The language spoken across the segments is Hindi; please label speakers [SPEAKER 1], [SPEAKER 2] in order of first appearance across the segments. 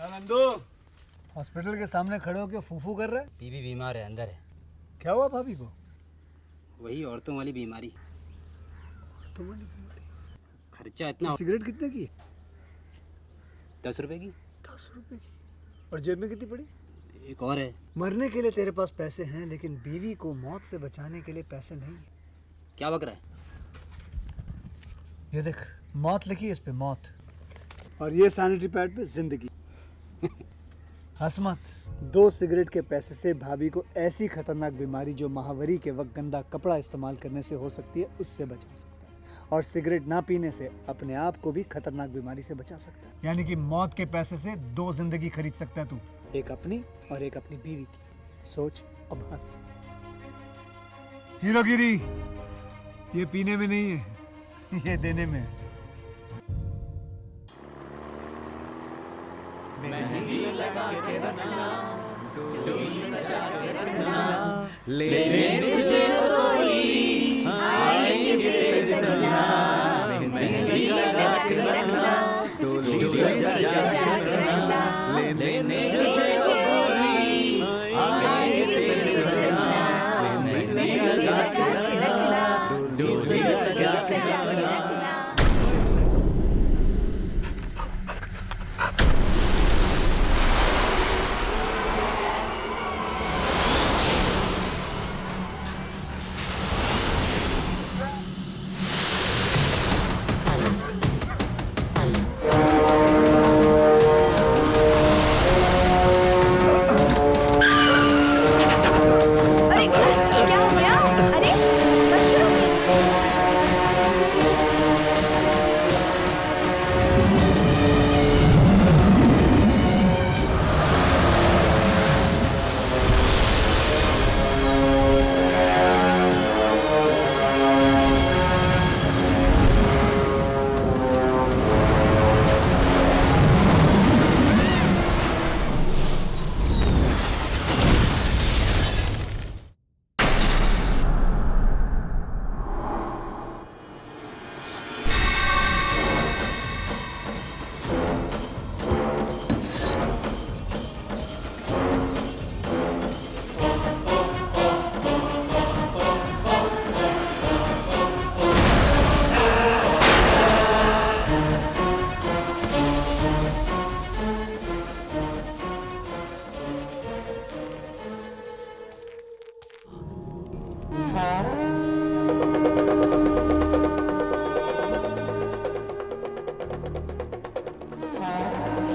[SPEAKER 1] नंदू, हॉस्पिटल के सामने खड़े होकर फूफू कर रहा है।
[SPEAKER 2] बीवी बीमार है, अंदर है।
[SPEAKER 1] क्या हुआ भाभी को?
[SPEAKER 2] वही औरतों वाली बीमारी।
[SPEAKER 1] औरतों वाली बीमारी?
[SPEAKER 2] खर्चा इतना।
[SPEAKER 1] सिगरेट कितने की?
[SPEAKER 2] 10 रुपए की।
[SPEAKER 1] 10 रुपए की? और जेब में कितनी पड़ी?
[SPEAKER 2] एक और है।
[SPEAKER 1] मरने के लिए तेरे पास पैसे हैं, लेकिन बीवी को मौत से बचाने के लिए पैसे नहीं है।
[SPEAKER 2] क्या बक रहा है?
[SPEAKER 1] ये देख, मौत लिखी है इस पे, मौत। और ये सैनिटरी पैड पे जिंदगी। हंस मत। 2 सिगरेट के पैसे से भाभी को ऐसी खतरनाक बीमारी जो महावरी के वक्त गंदा कपड़ा इस्तेमाल करने से हो सकती है, उससे बचा सकता है। और सिगरेट ना पीने से अपने आप को भी खतरनाक बीमारी से बचा सकता है। यानी कि मौत के पैसे से 2 जिंदगी खरीद सकता है तू, एक अपनी और एक अपनी बीवी की। सोच अब हंस। हीरोगिरी ये पीने में नहीं है, ये देने में है।
[SPEAKER 3] मेहंदी लगा के रखना, डोरी सजा के रखना, लेने तुझे कोई आएंगे तेरे सजना। मेहंदी लगा के रखना, डोरी सजा के रखना, लेने तुझे कोई आएंगे तेरे सजना। मेहंदी लगा के रखना, डोरी सजा के रखना।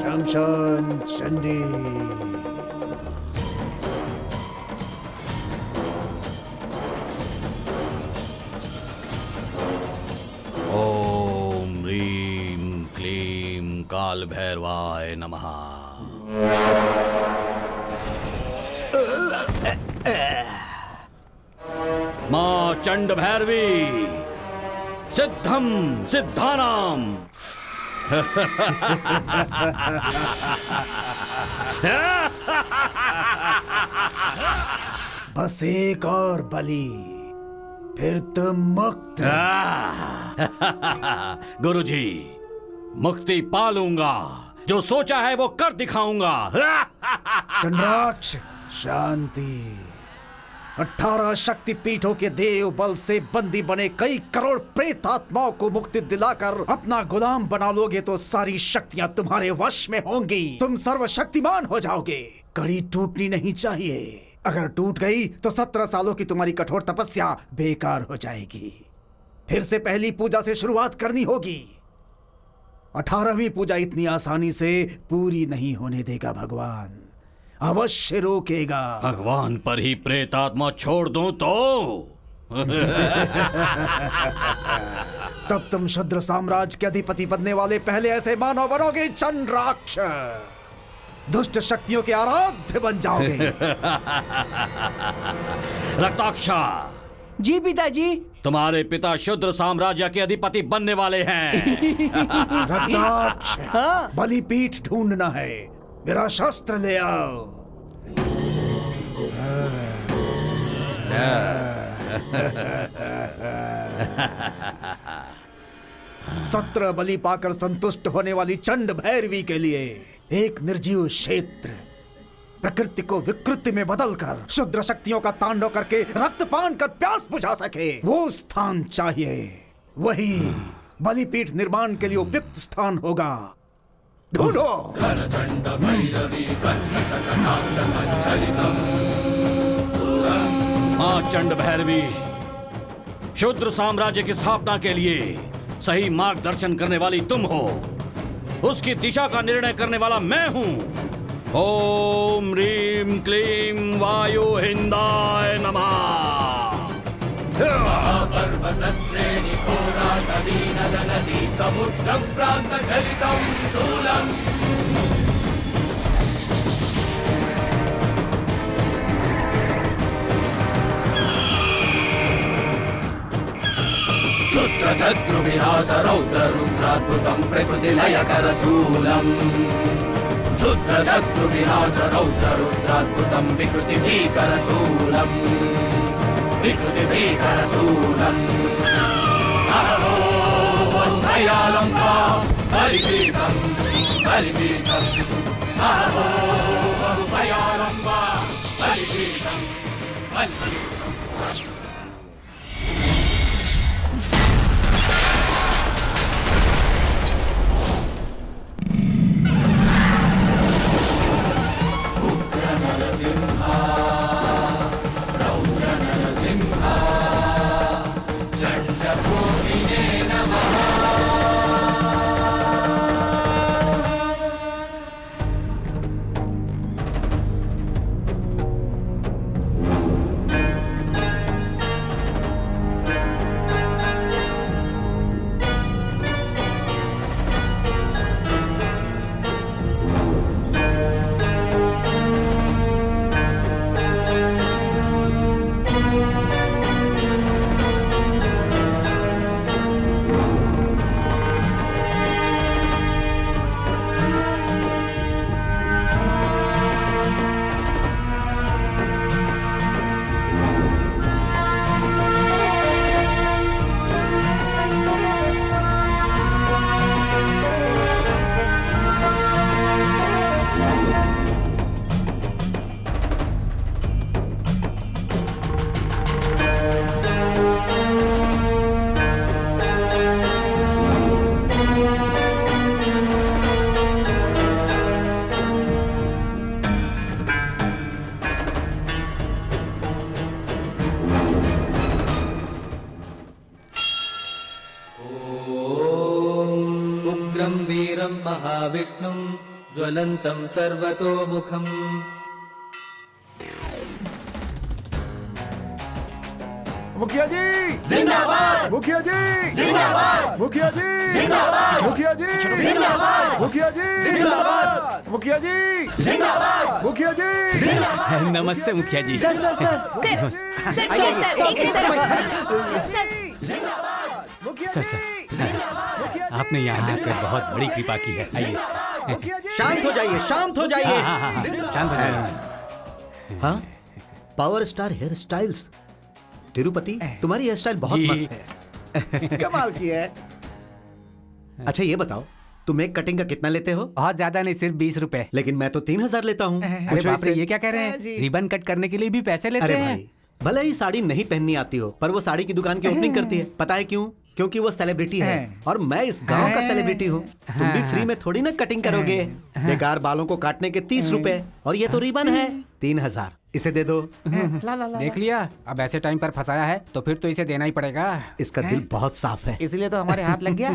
[SPEAKER 1] शमशान चंडी।
[SPEAKER 4] ओम ह्रीं क्लीं काल भैरवाय नमः। मां चंड भैरवी सिद्धम सिद्धानाम।
[SPEAKER 1] बस एक और बलि, फिर तुम मुक्त।
[SPEAKER 4] गुरुजी, मुक्ति पालूंगा, जो सोचा है वो कर दिखाऊंगा।
[SPEAKER 1] चंद्राक्ष शांति। 18 शक्तिपीठों के देव बल से बंदी बने कई करोड़ प्रेत आत्माओं को मुक्ति दिलाकर अपना गुलाम बना लोगे तो सारी शक्तियां तुम्हारे वश में होंगी। तुम सर्वशक्तिमान हो जाओगे। कड़ी टूटनी नहीं चाहिए। अगर टूट गई तो 17 सालों की तुम्हारी कठोर तपस्या बेकार हो जाएगी। फिर से पहली पूजा से शुरुआत करनी होगी। 18वीं पूजा इतनी आसानी से पूरी नहीं होने देगा भगवान, अवश्य रोकेगा।
[SPEAKER 4] भगवान पर ही प्रेत आत्मा छोड़ दूं तो
[SPEAKER 1] तब तुम शूद्र साम्राज्य के अधिपति बनने वाले पहले ऐसे मानव बनोगे चंद्राक्ष। दुष्ट शक्तियों के आराध्य बन जाओगे।
[SPEAKER 4] रक्ताक्षा।
[SPEAKER 5] जी पिताजी।
[SPEAKER 4] तुम्हारे पिता शूद्र साम्राज्य के अधिपति बनने वाले हैं।
[SPEAKER 1] रक्ताक्ष, बलिपीठ ढूंढना है। मेरा शस्त्र ले आओ। 17 बलि पाकर संतुष्ट होने वाली चंड भैरवी के लिए एक निर्जीव क्षेत्र प्रकृति को विकृति में बदलकर शुद्र शक्तियों का तांडव करके रक्तपान कर प्यास बुझा सके, वो स्थान चाहिए। वही बलिपीठ निर्माण के लिए उपयुक्त स्थान होगा। ढूंढो।
[SPEAKER 4] मां चंड भैरवी, शूद्र साम्राज्य की स्थापना के लिए सही मार्गदर्शन करने वाली तुम हो, उसकी दिशा का निर्णय करने वाला मैं हूं। ओम ह्रीं क्लीं वायु हिंदाय नमः।
[SPEAKER 3] क्षुद्र शत्रु विनाश रौद्र रुद्राद्भुतं प्रकृति लयकर शूलम्। क्षुद्र शत्रु विनाश रौद्र रुद्राद्भुतं विकृति भीकर शूलम्। विकृति भीकर शूलम्। अहो वत्सयालंका बलिपीठं बलिपीठं। अहो वत्सयालंका बलिपीठं बलिपीठं। वीरं महाविष्णुं ज्वलन्तं सर्वतोमुखम्।
[SPEAKER 6] मुखिया जी
[SPEAKER 3] जिंदाबाद।
[SPEAKER 6] मुखिया जी
[SPEAKER 3] जिंदाबाद।
[SPEAKER 6] मुखिया जी
[SPEAKER 3] जिंदाबाद।
[SPEAKER 6] मुखिया जी
[SPEAKER 3] जिंदाबाद।
[SPEAKER 6] मुखिया जी
[SPEAKER 3] जिंदाबाद।
[SPEAKER 6] मुखिया जी
[SPEAKER 3] जिंदाबाद।
[SPEAKER 6] मुखिया जी
[SPEAKER 2] नमस्ते मुखिया जी।
[SPEAKER 5] Sir sir sir
[SPEAKER 2] sir sir आपने यहाँ आकर बहुत बड़ी कृपा की है। आइए
[SPEAKER 3] शांत हो जाइए, शांत हो जाइए।
[SPEAKER 2] शांत हो जाइए।
[SPEAKER 3] हाँ, power star hair styles. Tirupati, तुम्हारी हेयर स्टाइल बहुत
[SPEAKER 2] जी।
[SPEAKER 3] मस्त है।
[SPEAKER 6] कमाल की है।
[SPEAKER 3] अच्छा ये बताओ, तुम एक कटिंग का कितना लेते हो?
[SPEAKER 2] बहुत ज्यादा नहीं, सिर्फ 20 रुपए।
[SPEAKER 3] लेकिन मैं तो 3000 लेता हूँ।
[SPEAKER 2] अरे बाप रे, ये क्या कह रहे हैं?
[SPEAKER 6] जी।
[SPEAKER 2] रिबन कट करने के लिए भी पैसे लेते
[SPEAKER 3] अरे
[SPEAKER 2] हैं?
[SPEAKER 3] भाई, भले ही साड़ी नहीं पहननी आती हो, पर वो साड़ी की दुकान की ओपनिंग करती है। पता है क्यों? क्योंकि वो सेलिब्रिटी है और मैं इस गांव का सेलिब्रिटी हूँ। तुम भी फ्री में थोड़ी ना कटिंग करोगे। बेकार बालों को काटने के 30 रुपए, और ये तो रिबन है 3000। इसे दे दो।
[SPEAKER 2] देख लिया, अब ऐसे टाइम पर फंसाया है तो फिर तो इसे देना ही पड़ेगा।
[SPEAKER 3] इसका दिल बहुत साफ है।
[SPEAKER 6] इसलिए तो हमारे हाथ लग गया।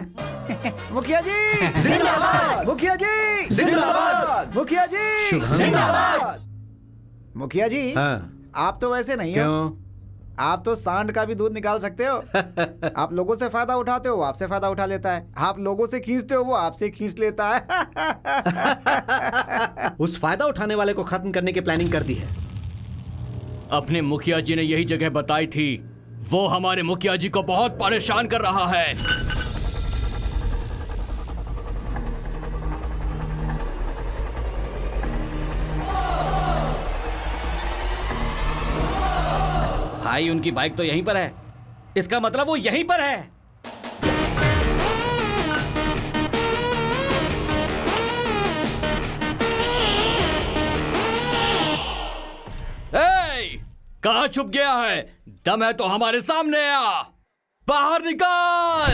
[SPEAKER 6] मुखिया जी
[SPEAKER 3] जिंदाबाद।
[SPEAKER 6] मुखिया जी
[SPEAKER 3] जिंदाबाद।
[SPEAKER 6] मुखिया जी
[SPEAKER 3] शुभम।
[SPEAKER 6] जिंदाबाद। मुखिया जी
[SPEAKER 3] हाँ,
[SPEAKER 6] आप तो वैसे नहीं हो।
[SPEAKER 3] क्यों?
[SPEAKER 6] आप तो सांड का भी दूध निकाल सकते हो। आप लोगों से फायदा उठाते हो, वो आपसे फायदा उठा लेता है। आप लोगों से खींचते हो, वो आपसे खींच लेता है।
[SPEAKER 3] उस फायदा उठाने वाले को खत्म करने की प्लानिंग कर दी है।
[SPEAKER 7] अपने मुखिया जी ने यही जगह बताई थी। वो हमारे मुखिया जी को बहुत परेशान कर रहा है।
[SPEAKER 4] भाई उनकी बाइक तो यहीं पर है, इसका मतलब वो यहीं पर है।
[SPEAKER 7] कहाँ छुप गया है? दम है तो हमारे सामने आ, बाहर निकाल।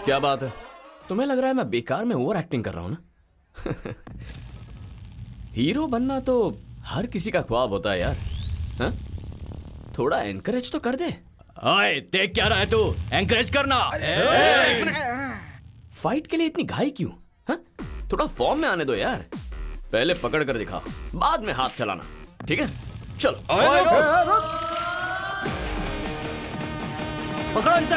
[SPEAKER 7] क्या बात है, तुम्हें लग रहा है मैं बेकार में ओवर एक्टिंग कर रहा हूं ना? हीरो बनना तो हर किसी का ख्वाब होता है यार। हा? थोड़ा एनकरेज तो कर दे। ओए, देख क्या रहा है तू? एनकरेज करना। फाइट के लिए इतनी घाई क्यों? हा? थोड़ा फॉर्म में आने दो यार। पहले पकड़ कर दिखा, बाद में हाथ चलाना, ठीक है? चलो। पकड़ो इसे।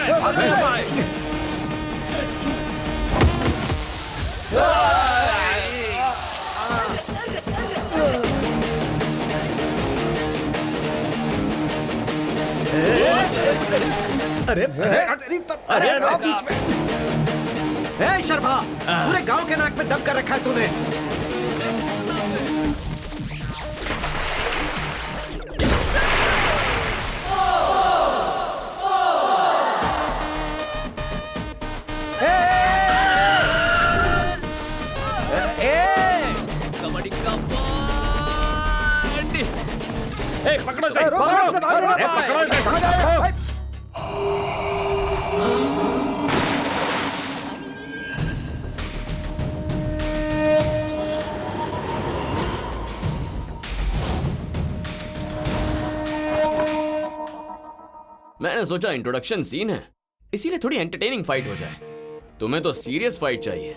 [SPEAKER 3] अरे बीच में। ए शर्मा, पूरे गांव के नाक में दम कर रखा है तूने।
[SPEAKER 7] कबड्डी का बॉडी।
[SPEAKER 4] पकड़ो इसे, पकड़ो इसे।
[SPEAKER 7] मैंने सोचा इंट्रोडक्शन सीन है, इसीलिए थोड़ी एंटरटेनिंग फाइट हो जाए। तुम्हें तो सीरियस फाइट चाहिए।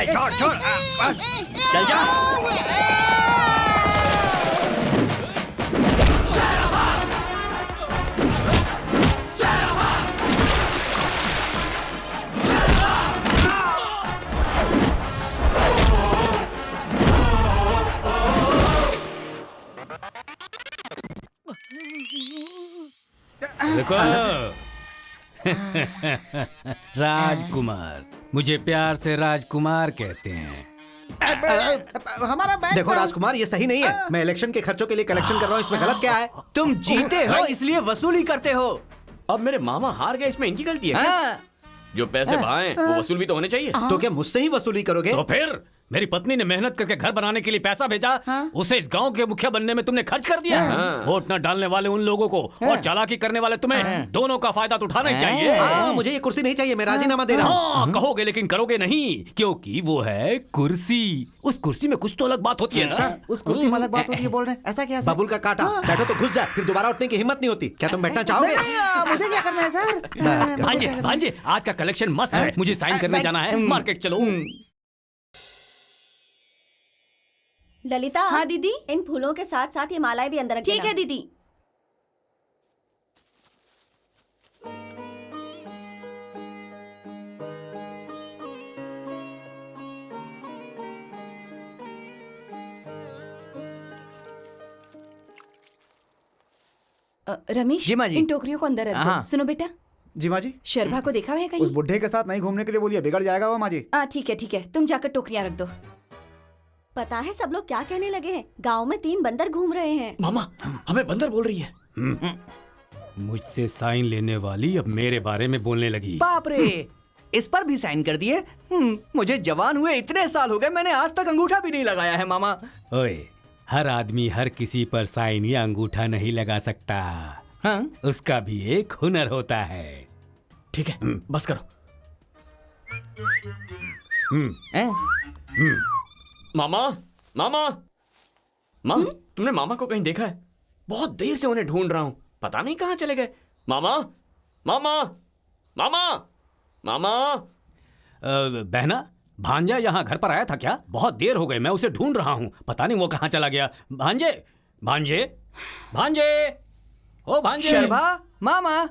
[SPEAKER 4] छोड़,
[SPEAKER 7] चल जा।
[SPEAKER 2] देखो राजकुमार, मुझे प्यार से राजकुमार कहते हैं।
[SPEAKER 6] हमारा बैग
[SPEAKER 3] देखो
[SPEAKER 6] साहब।
[SPEAKER 3] राजकुमार, ये सही नहीं है। मैं इलेक्शन के खर्चों के लिए कलेक्शन कर रहा हूँ, इसमें गलत क्या है?
[SPEAKER 5] तुम जीते हो इसलिए वसूली करते हो।
[SPEAKER 7] अब मेरे मामा हार गए, इसमें इनकी गलती है क्या?
[SPEAKER 5] हाँ।
[SPEAKER 7] जो पैसे भाए वो वसूल भी तो होने चाहिए।
[SPEAKER 3] तो क्या मुझसे ही वसूली करोगे?
[SPEAKER 2] तो फिर मेरी पत्नी ने मेहनत करके घर बनाने के लिए पैसा भेजा, उसे इस गांव के मुखिया बनने में तुमने खर्च कर दिया। वोट न डालने वाले उन लोगों को और चालाकी करने वाले तुम्हें, दोनों का फायदा तो उठाना ही चाहिए।
[SPEAKER 3] मुझे ये कुर्सी नहीं चाहिए, मैं राजीनामा दे रहा हूँ।
[SPEAKER 2] हाँ, कहोगे लेकिन करोगे नहीं, क्योंकि वो है कुर्सी। उस कुर्सी में कुछ तो अलग बात होती है ना।
[SPEAKER 6] सर, उस कुर्सी में अलग बात होती है बोल रहे हैं, ऐसा क्या है सर?
[SPEAKER 3] बबुल का काटा, बैठो तो घुस जा, फिर दोबारा उठने की हिम्मत नहीं होती। क्या तुम बैठना चाहोगे?
[SPEAKER 6] मुझे क्या करना है सर?
[SPEAKER 2] भांजे, भांजे, आज का कलेक्शन मस्त है, मुझे साइन करने जाना है, मार्केट चलो।
[SPEAKER 8] ललिता।
[SPEAKER 9] हाँ दीदी।
[SPEAKER 8] इन फूलों के साथ साथ ये मालाएं भी अंदर रख
[SPEAKER 9] ठीक
[SPEAKER 8] देना।
[SPEAKER 9] है दीदी। रमेश,
[SPEAKER 5] जी माँ जी।
[SPEAKER 9] इन टोकरियों को अंदर रख
[SPEAKER 5] हाँ।
[SPEAKER 9] दो। सुनो बेटा,
[SPEAKER 6] जी माँ जी।
[SPEAKER 9] शर्भा को देखा है कहीं?
[SPEAKER 6] उस बुढ़े के साथ नहीं घूमने के लिए बोलिए, बिगड़ जाएगा वो माँ जी।
[SPEAKER 9] ठीक है, तुम जाकर टोकरियां रख दो।
[SPEAKER 8] पता है सब लोग क्या कहने लगे हैं? गांव में 3 बंदर घूम रहे हैं।
[SPEAKER 7] मामा, हमें बंदर बोल रही है।
[SPEAKER 2] मुझसे साइन लेने वाली अब मेरे बारे में बोलने लगी।
[SPEAKER 5] बाप रे, इस पर भी साइन कर दिए। मुझे जवान हुए इतने साल हो गए, मैंने आज तक अंगूठा भी नहीं लगाया है मामा।
[SPEAKER 2] ओए, हर आदमी हर किसी पर साइन या अंगूठा नहीं लगा सकता।
[SPEAKER 5] हाँ?
[SPEAKER 2] उसका भी एक हुनर होता है।
[SPEAKER 7] ठीक है, बस करो। मामा, मामा, माँ, तुमने मामा को कहीं देखा है? बहुत देर से उन्हें ढूंढ रहा हूँ, पता नहीं कहाँ चले गए। मामा, मामा, मामा, मामा।
[SPEAKER 2] बहना, भांजा यहाँ घर पर आया था क्या? बहुत देर हो गई, मैं उसे ढूंढ रहा हूँ, पता नहीं वो कहाँ चला गया। भांजे, भांजे, भांजे, ओ भांजे।
[SPEAKER 5] शर्भा, मामा,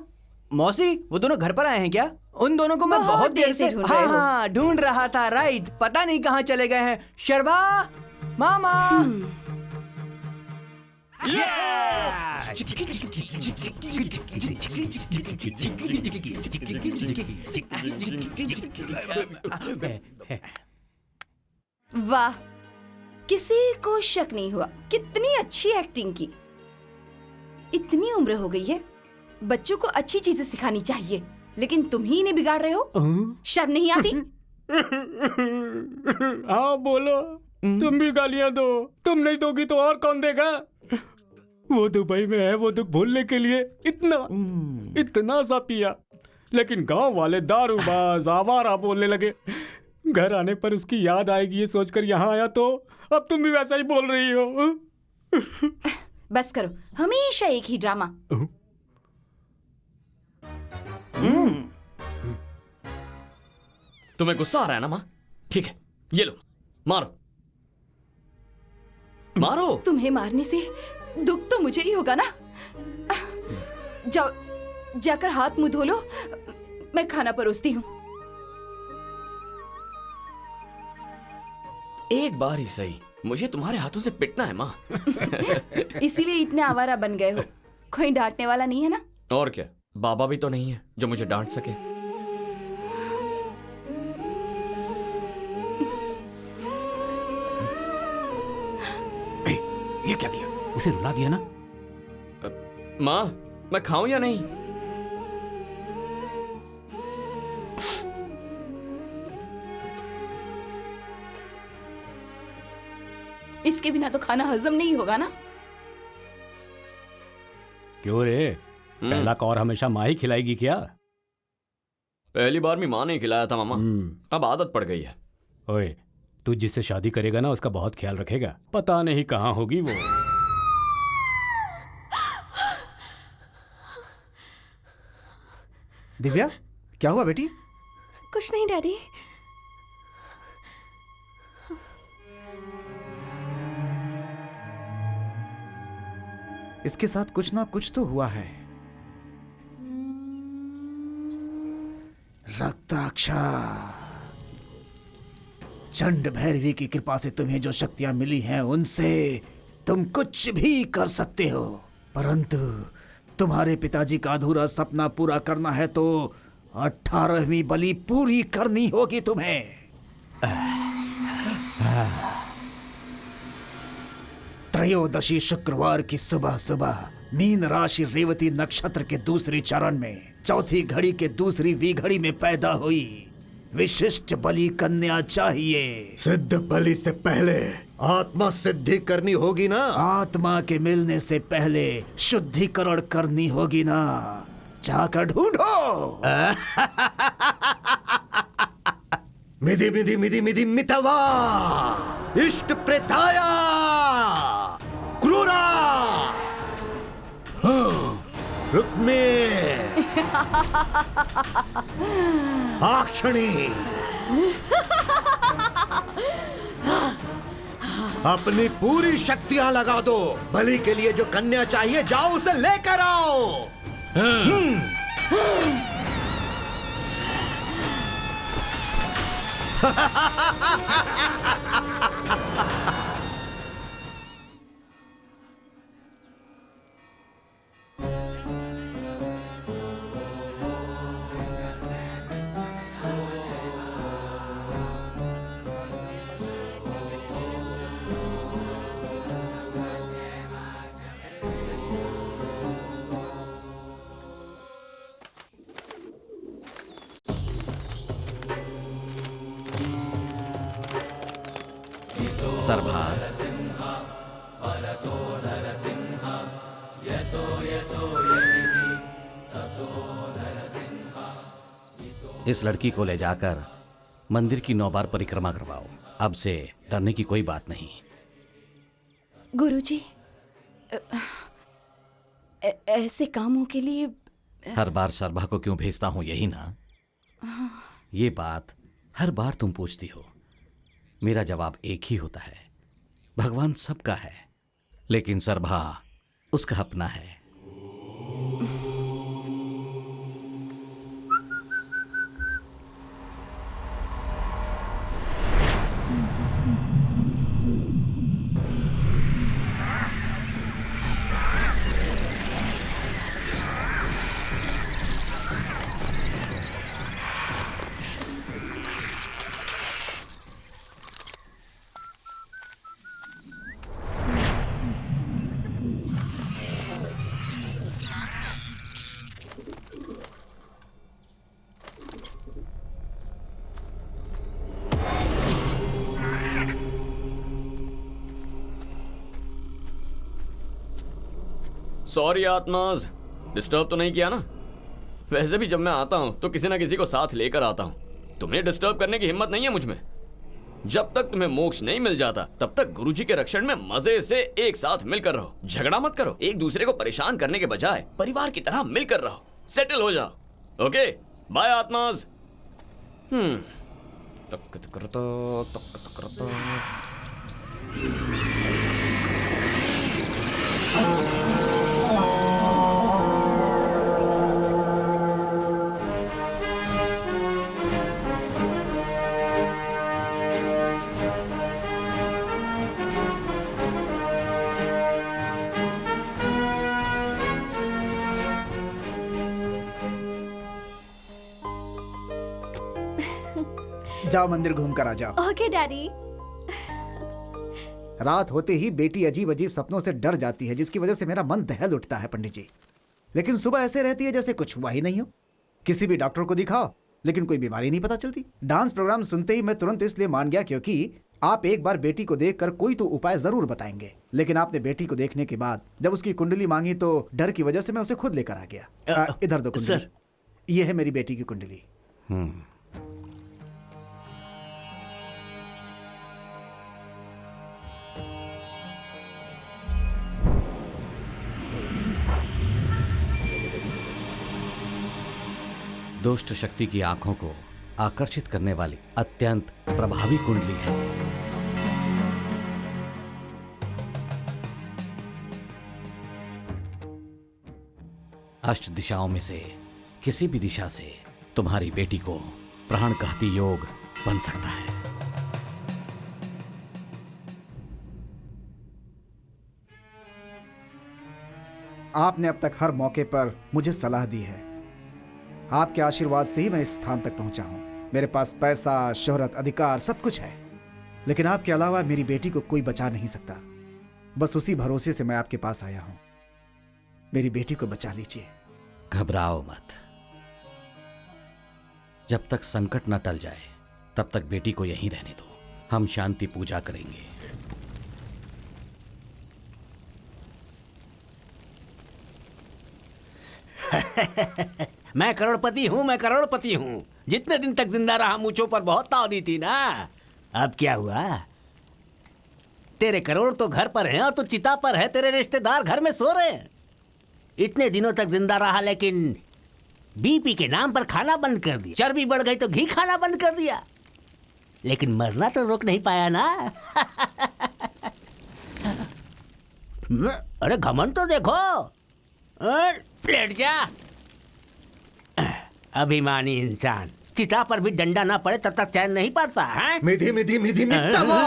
[SPEAKER 5] मौसी, वो दोनों घर पर आए हैं क्या? उन दोनों को मैं बहुत देर से
[SPEAKER 9] ढूंढ रहे हो।
[SPEAKER 5] हाँ, ढूंढ रहा था। राइट, पता नहीं कहाँ चले गए हैं। शर्भा, मामा।
[SPEAKER 9] वाह, किसी को शक नहीं हुआ। कितनी अच्छी एक्टिंग की। इतनी उम्र हो गई है, बच्चों को अच्छी चीजें सिखानी चाहिए, लेकिन तुम ही इन्हें बिगाड़ रहे हो। शर्म नहीं आती?
[SPEAKER 2] हाँ बोलो, तुम भी गालियां दो। तुम नहीं दोगी तो और कौन देगा? वो दुबई में है, वो दुख भूलने के लिए इतना सा पिया, लेकिन गांव वाले दारूबाज आवारा बोलने लगे। घर आने पर उसकी याद आएगी ये सोचकर यहाँ आया, तो अब तुम भी वैसा ही बोल रही हो।
[SPEAKER 9] बस करो, हमेशा एक ही ड्रामा।
[SPEAKER 7] तुम्हें गुस्सा आ रहा है ना माँ? ठीक है, ये लो, मारो मारो।
[SPEAKER 9] तुम्हें मारने से दुख तो मुझे ही होगा ना। जाओ, जाकर हाथ मुंह धो लो, मैं खाना परोसती हूँ।
[SPEAKER 7] एक बार ही सही, मुझे तुम्हारे हाथों से पिटना है माँ।
[SPEAKER 9] इसीलिए इतने आवारा बन गए हो। कोई डांटने वाला नहीं है ना?
[SPEAKER 7] और क्या, बाबा भी तो नहीं है जो मुझे डांट सके।
[SPEAKER 2] ये क्या किया? उसे रुला दिया ना?
[SPEAKER 7] माँ, मैं खाऊं या नहीं?
[SPEAKER 9] इसके बिना तो खाना हजम नहीं होगा ना।
[SPEAKER 2] क्यों रे, पहला कौर हमेशा माँ ही खिलाएगी क्या?
[SPEAKER 7] पहली बार में माँ ने खिलाया था मामा, अब आदत पड़ गई है।
[SPEAKER 2] ओए, तू जिससे शादी करेगा ना उसका बहुत ख्याल रखेगा। पता नहीं कहाँ होगी वो।
[SPEAKER 6] दिव्या, क्या हुआ बेटी?
[SPEAKER 8] कुछ नहीं डैडी।
[SPEAKER 6] इसके साथ कुछ ना कुछ तो हुआ है।
[SPEAKER 1] रक्ताक्षा, चंड भैरवी की कृपा से तुम्हें जो शक्तियां मिली हैं उनसे तुम कुछ भी कर सकते हो, परंतु तुम्हारे पिताजी का अधूरा सपना पूरा करना है तो 18वीं बलि पूरी करनी होगी तुम्हें। त्रयोदशी शुक्रवार की सुबह सुबह मीन राशि रेवती नक्षत्र के दूसरी चरण में चौथी घड़ी के दूसरी वी घड़ी में पैदा हुई विशिष्ट बलि कन्या चाहिए।
[SPEAKER 3] सिद्ध बलि से पहले आत्मा सिद्धि करनी होगी ना।
[SPEAKER 1] आत्मा के मिलने से पहले शुद्धिकरण करनी होगी ना। जाकर ढूंढो।
[SPEAKER 3] मिधि मिधि मिधि मिधि मितवा इष्ट प्रेताया क्रूरा रुक्मे आक्षणी अपनी पूरी शक्तियां लगा दो। बलि के लिए जो कन्या चाहिए जाओ उसे लेकर आओ।
[SPEAKER 4] सरभार, इस लड़की को ले जाकर मंदिर की 9 बार परिक्रमा करवाओ। अब से डरने की कोई बात नहीं।
[SPEAKER 9] गुरुजी, ऐसे कामों के लिए
[SPEAKER 4] हर बार सरभा को क्यों भेजता हूं, यही ना? ये बात हर बार तुम पूछती हो। मेरा जवाब एक ही होता है, भगवान सबका है, लेकिन सरभा उसका अपना है।
[SPEAKER 7] सॉरी आत्माज, डिस्टर्ब तो नहीं किया ना? वैसे भी जब मैं आता हूं तो किसी ना किसी को साथ लेकर आता हूं। तुम्हें डिस्टर्ब करने की हिम्मत नहीं है मुझ में। जब तक तुम्हें मोक्ष नहीं मिल जाता तब तक गुरुजी के रक्षण में मजे से एक साथ मिलकर रहो। झगड़ा मत करो, एक दूसरे को परेशान करने के बजाय परिवार की तरह मिलकर रहो, सेटल हो जाओ। Okay, bye Atmaj.
[SPEAKER 6] जाओ मंदिर घूम कर आ जाओ।
[SPEAKER 8] Okay daddy.
[SPEAKER 6] रात होते ही बेटी अजीब अजीब सपनों से डर जाती है, जिसकी वजह से मेरा मन दहल उठता है पंडित जी। लेकिन सुबह ऐसे रहती है जैसे कुछ हुआ ही नहीं हो। किसी भी डॉक्टर को दिखाओ लेकिन कोई बीमारी नहीं पता चलती। डांस प्रोग्राम सुनते ही मैं तुरंत इसलिए मान गया क्योंकि आप एक बार बेटी को देखकर कोई तो उपाय जरूर बताएंगे। लेकिन आपने बेटी को देखने के बाद जब उसकी कुंडली मांगी तो डर की वजह से मैं उसे खुद लेकर आ गया। इधर दो कुंडली।
[SPEAKER 5] सर।
[SPEAKER 6] ये है मेरी बेटी की कुंडली।
[SPEAKER 4] दुष्ट शक्ति की आंखों को आकर्षित करने वाली अत्यंत प्रभावी कुंडली है। अष्ट दिशाओं में से किसी भी दिशा से तुम्हारी बेटी को प्राणघाती योग बन सकता है।
[SPEAKER 6] आपने अब तक हर मौके पर मुझे सलाह दी है। आपके आशीर्वाद से ही मैं इस स्थान तक पहुंचा हूं। मेरे पास पैसा, शोहरत, अधिकार सब कुछ है, लेकिन आपके अलावा मेरी बेटी को कोई बचा नहीं सकता। बस उसी भरोसे से मैं आपके पास आया हूं। मेरी बेटी को बचा लीजिए।
[SPEAKER 4] घबराओ मत। जब तक संकट न टल जाए तब तक बेटी को यहीं रहने दो। हम शांति पूजा करेंगे।
[SPEAKER 10] मैं करोड़पति हूँ, मैं करोड़पति हूँ। जितने दिन तक जिंदा रहा मूंछों पर बहुत ताव दी थी ना। अब क्या हुआ? तेरे करोड़ तो घर पर हैं और तो चिता पर है। तेरे रिश्तेदार घर में सो रहे हैं। इतने दिनों तक जिंदा रहा लेकिन बीपी के नाम पर खाना बंद कर दिया। चर्बी बढ़ गई तो घी खाना बंद कर दिया। लेकिन मरना तो रोक नहीं पाया ना। अरे घमंड तो देखो। लेट जा। अभिमानी इंसान। चिता पर भी डंडा ना पड़े तब तक चैन नहीं पड़ता है।
[SPEAKER 3] मिधी मिधी मिधी मित्तवा।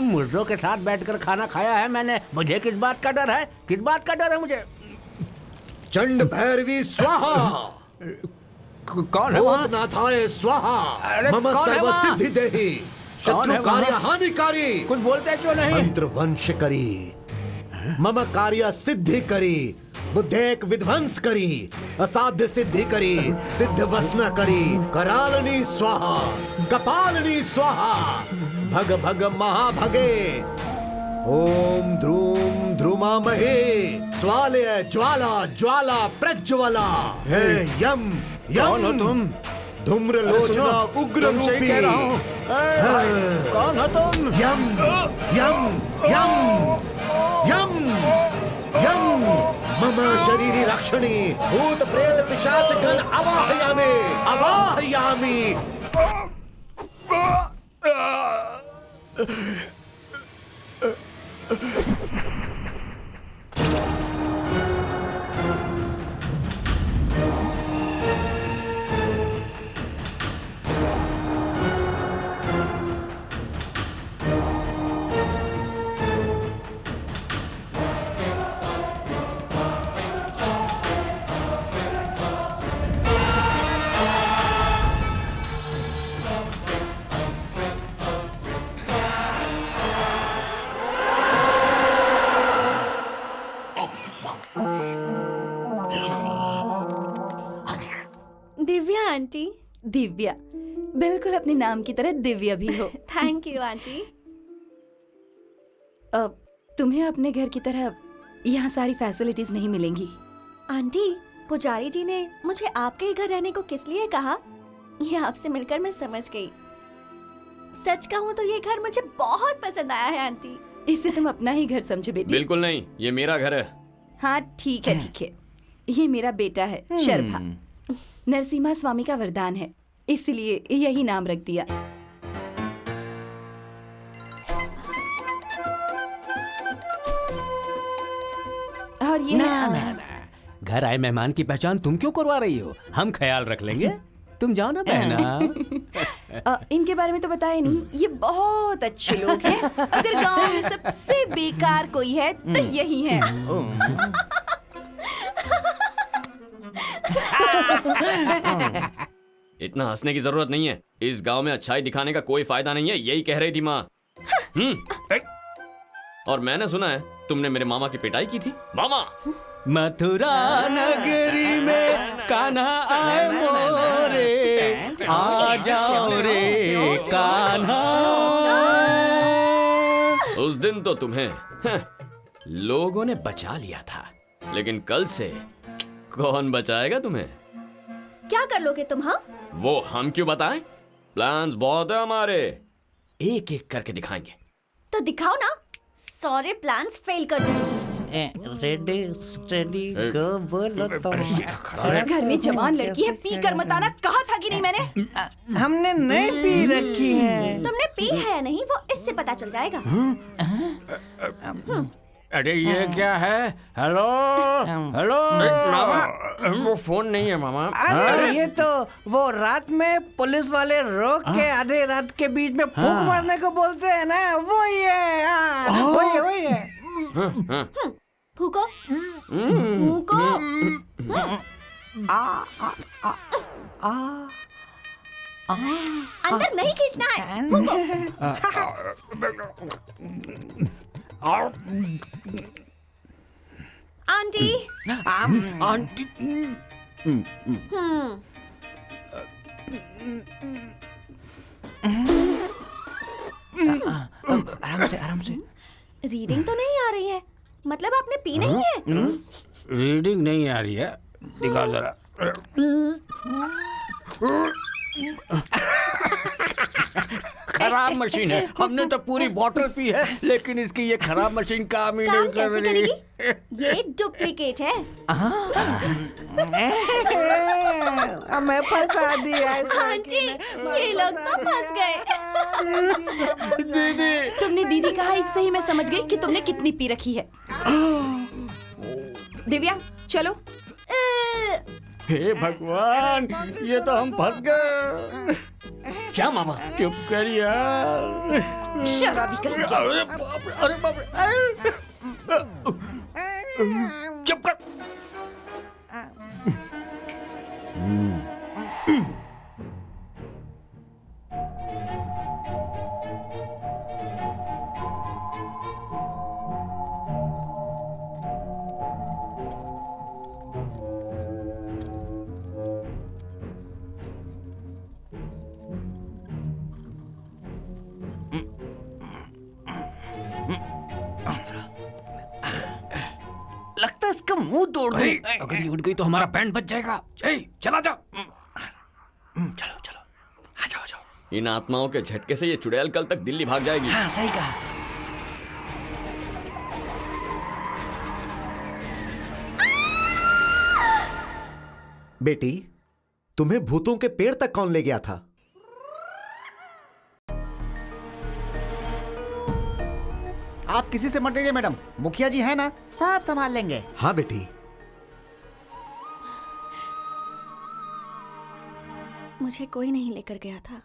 [SPEAKER 10] मुर्दों के साथ बैठकर खाना खाया है मैंने। मुझे किस बात का डर है? किस बात का डर है मुझे?
[SPEAKER 3] चंड भैरवी स्वाहा।
[SPEAKER 10] कौन है वहाँ?
[SPEAKER 3] भूतनाथाय स्वाहा। मम
[SPEAKER 10] कौन है
[SPEAKER 3] सर्व
[SPEAKER 10] वहाँ?
[SPEAKER 3] सिद्धि देहि।
[SPEAKER 10] कौन है
[SPEAKER 3] शत्रु कार्य
[SPEAKER 10] वहाँ?
[SPEAKER 3] हानिकारी।
[SPEAKER 10] कुछ बोलते क्यों नहीं?
[SPEAKER 3] मंत्र वंश करी। मम कार्य सिद्धि करी। बुद्धेक विध्वंस करी। असाध्य सिद्धि करी। सिद्ध वसना करी। करालनी स्वाहा। कपालनी स्वाहा। भग भग महाभगे। ओम ध्रूम ध्रुमामहे। स्वालय ज्वाला ज्वाला प्रज्वला। हे यम
[SPEAKER 10] कौन हो
[SPEAKER 3] यम।
[SPEAKER 10] तुम?
[SPEAKER 3] धूम्रलोचना उग्र
[SPEAKER 10] तुमसे ही
[SPEAKER 3] रूपी।
[SPEAKER 10] कह रहा हूँ। कौन हो तुम?
[SPEAKER 3] यम यम यम यम यम। मम शरीरी रक्षणी। भूत प्रेत पिशाच गण अवाहयामि अवाहयामि।
[SPEAKER 8] दिव्या आंटी।
[SPEAKER 9] दिव्या, बिल्कुल अपने नाम की तरह दिव्या भी हो।
[SPEAKER 8] Thank you aunty.
[SPEAKER 9] तुम्हें अपने घर की तरह यहाँ सारी फैसिलिटीज नहीं मिलेंगी।
[SPEAKER 8] आंटी, पुजारी जी ने मुझे आपके ही घर रहने को किस लिए कहा, ये आपसे मिलकर मैं समझ गई। सच कहूँ तो ये घर मुझे बहुत पसंद आया है आंटी।
[SPEAKER 9] इसे तुम अपना ही घर समझो बेटी।
[SPEAKER 7] बिल्कुल नहीं, ये मेरा घर है।
[SPEAKER 9] हाँ ठीक है ठीक है, ये मेरा बेटा है शर्भा। नरसिम्हा स्वामी का वरदान है, इसलिए यही नाम रख दिया। और ये
[SPEAKER 10] ना ना ना, घर आए मेहमान की पहचान तुम क्यों करवा रही हो? हम ख्याल रख लेंगे, तुम जाओ ना बहना।
[SPEAKER 9] इनके बारे में तो बताया नहीं, ये बहुत अच्छे लोग हैं। अगर गांव में सबसे बेकार कोई है तो यही है।
[SPEAKER 7] इतना हंसने की जरूरत नहीं है। इस गांव में अच्छाई दिखाने का कोई फायदा नहीं है, यही कह रही थी माँ। और मैंने सुना है तुमने मेरे मामा की पिटाई की थी। मामा,
[SPEAKER 10] मथुरा नगरी में कान्हा आए मोरे, आ जाओ रे कान्हा।
[SPEAKER 7] उस दिन तो तुम्हें लोगों ने बचा लिया था, लेकिन कल से कौन बचाएगा तुम्हें?
[SPEAKER 8] क्या कर लोगे तुम? हाँ,
[SPEAKER 7] वो हम क्यों बताएं? प्लान्स बहुत है हमारे, एक एक करके दिखाएंगे।
[SPEAKER 8] तो दिखाओ ना। सारे प्लान्स फेल कर दूंगी।
[SPEAKER 5] रेडी स्टेडी गो बोलो तो।
[SPEAKER 9] घर में जवान लड़की है, पी कर मत आना, कहा था कि नहीं मैंने?
[SPEAKER 5] हमने नहीं पी रखी है।
[SPEAKER 8] तुमने पी है या नहीं वो इससे पता चल जाएगा।
[SPEAKER 2] अरे ये क्या है? हेलो हेलो
[SPEAKER 7] मामा, वो फोन नहीं है मामा।
[SPEAKER 5] अरे ये तो वो रात में पुलिस वाले रोक के आधे रात के बीच में फूंक मारने को बोलते हैं ना, वो ही है। वही है।
[SPEAKER 8] फूको फूको। अंदर नहीं खींचना है, आंटी।
[SPEAKER 2] आंटी।
[SPEAKER 5] आराम से।
[SPEAKER 8] रीडिंग तो नहीं आ रही है, मतलब आपने पी नहीं है?
[SPEAKER 2] रीडिंग नहीं आ रही है, दिखा जरा। खराब मशीन है, हमने तो पूरी बोतल पी है, लेकिन इसकी ये खराब मशीन काम ही नहीं कर रही।
[SPEAKER 8] ये डुप्लीकेट है।
[SPEAKER 5] हमें फंसा दिया
[SPEAKER 8] आंटी, ये लोग तो फंस गए।
[SPEAKER 2] दीदी,
[SPEAKER 9] तुमने दीदी कहा, इससे ही मैं समझ गई कि तुमने कितनी पी रखी है। दिव्या चलो।
[SPEAKER 2] हे भगवान, ये तो हम फंस गए।
[SPEAKER 7] क्या मामा?
[SPEAKER 2] चुप कर यार।
[SPEAKER 9] शराबी कहीं के।
[SPEAKER 2] अरे बाप रे, अरे बाप रे। चुप कर।
[SPEAKER 5] लगता है इसका मुंह तोड़ दूं।
[SPEAKER 2] अगर ये उड़ गई तो हमारा बैंड बच जाएगा। चला जा।
[SPEAKER 5] चलो आ जाओ।
[SPEAKER 7] इन आत्माओं के झटके से ये चुड़ैल कल तक दिल्ली भाग जाएगी।
[SPEAKER 5] हाँ सही कहा।
[SPEAKER 3] बेटी, तुम्हें भूतों के पेड़ तक कौन ले गया था?
[SPEAKER 6] आप किसी से मत डरिए मैडम, मुखिया जी है ना, सब संभाल लेंगे।
[SPEAKER 3] हाँ बेटी।
[SPEAKER 8] मुझे कोई नहीं लेकर गया था।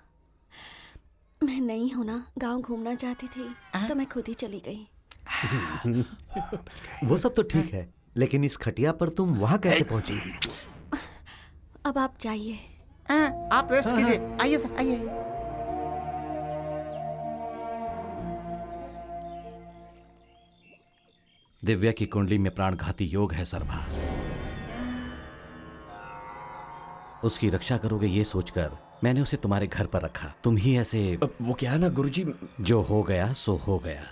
[SPEAKER 8] मैं नहीं हूं ना, गांव घूमना चाहती थी तो मैं खुद ही चली गई।
[SPEAKER 3] वो सब तो ठीक है, लेकिन इस खटिया पर तुम वहां कैसे पहुंची?
[SPEAKER 8] अब आप जाइए।
[SPEAKER 6] आप रेस्ट कीजिए। आइए सर, आइए।
[SPEAKER 4] दिव्या की कुंडली में प्राणघाती योग है सर्भा। उसकी रक्षा करोगे ये सोचकर मैंने उसे तुम्हारे घर पर रखा। तुम ही ऐसे।
[SPEAKER 7] वो क्या है ना गुरुजी,
[SPEAKER 4] जो हो गया सो हो गया।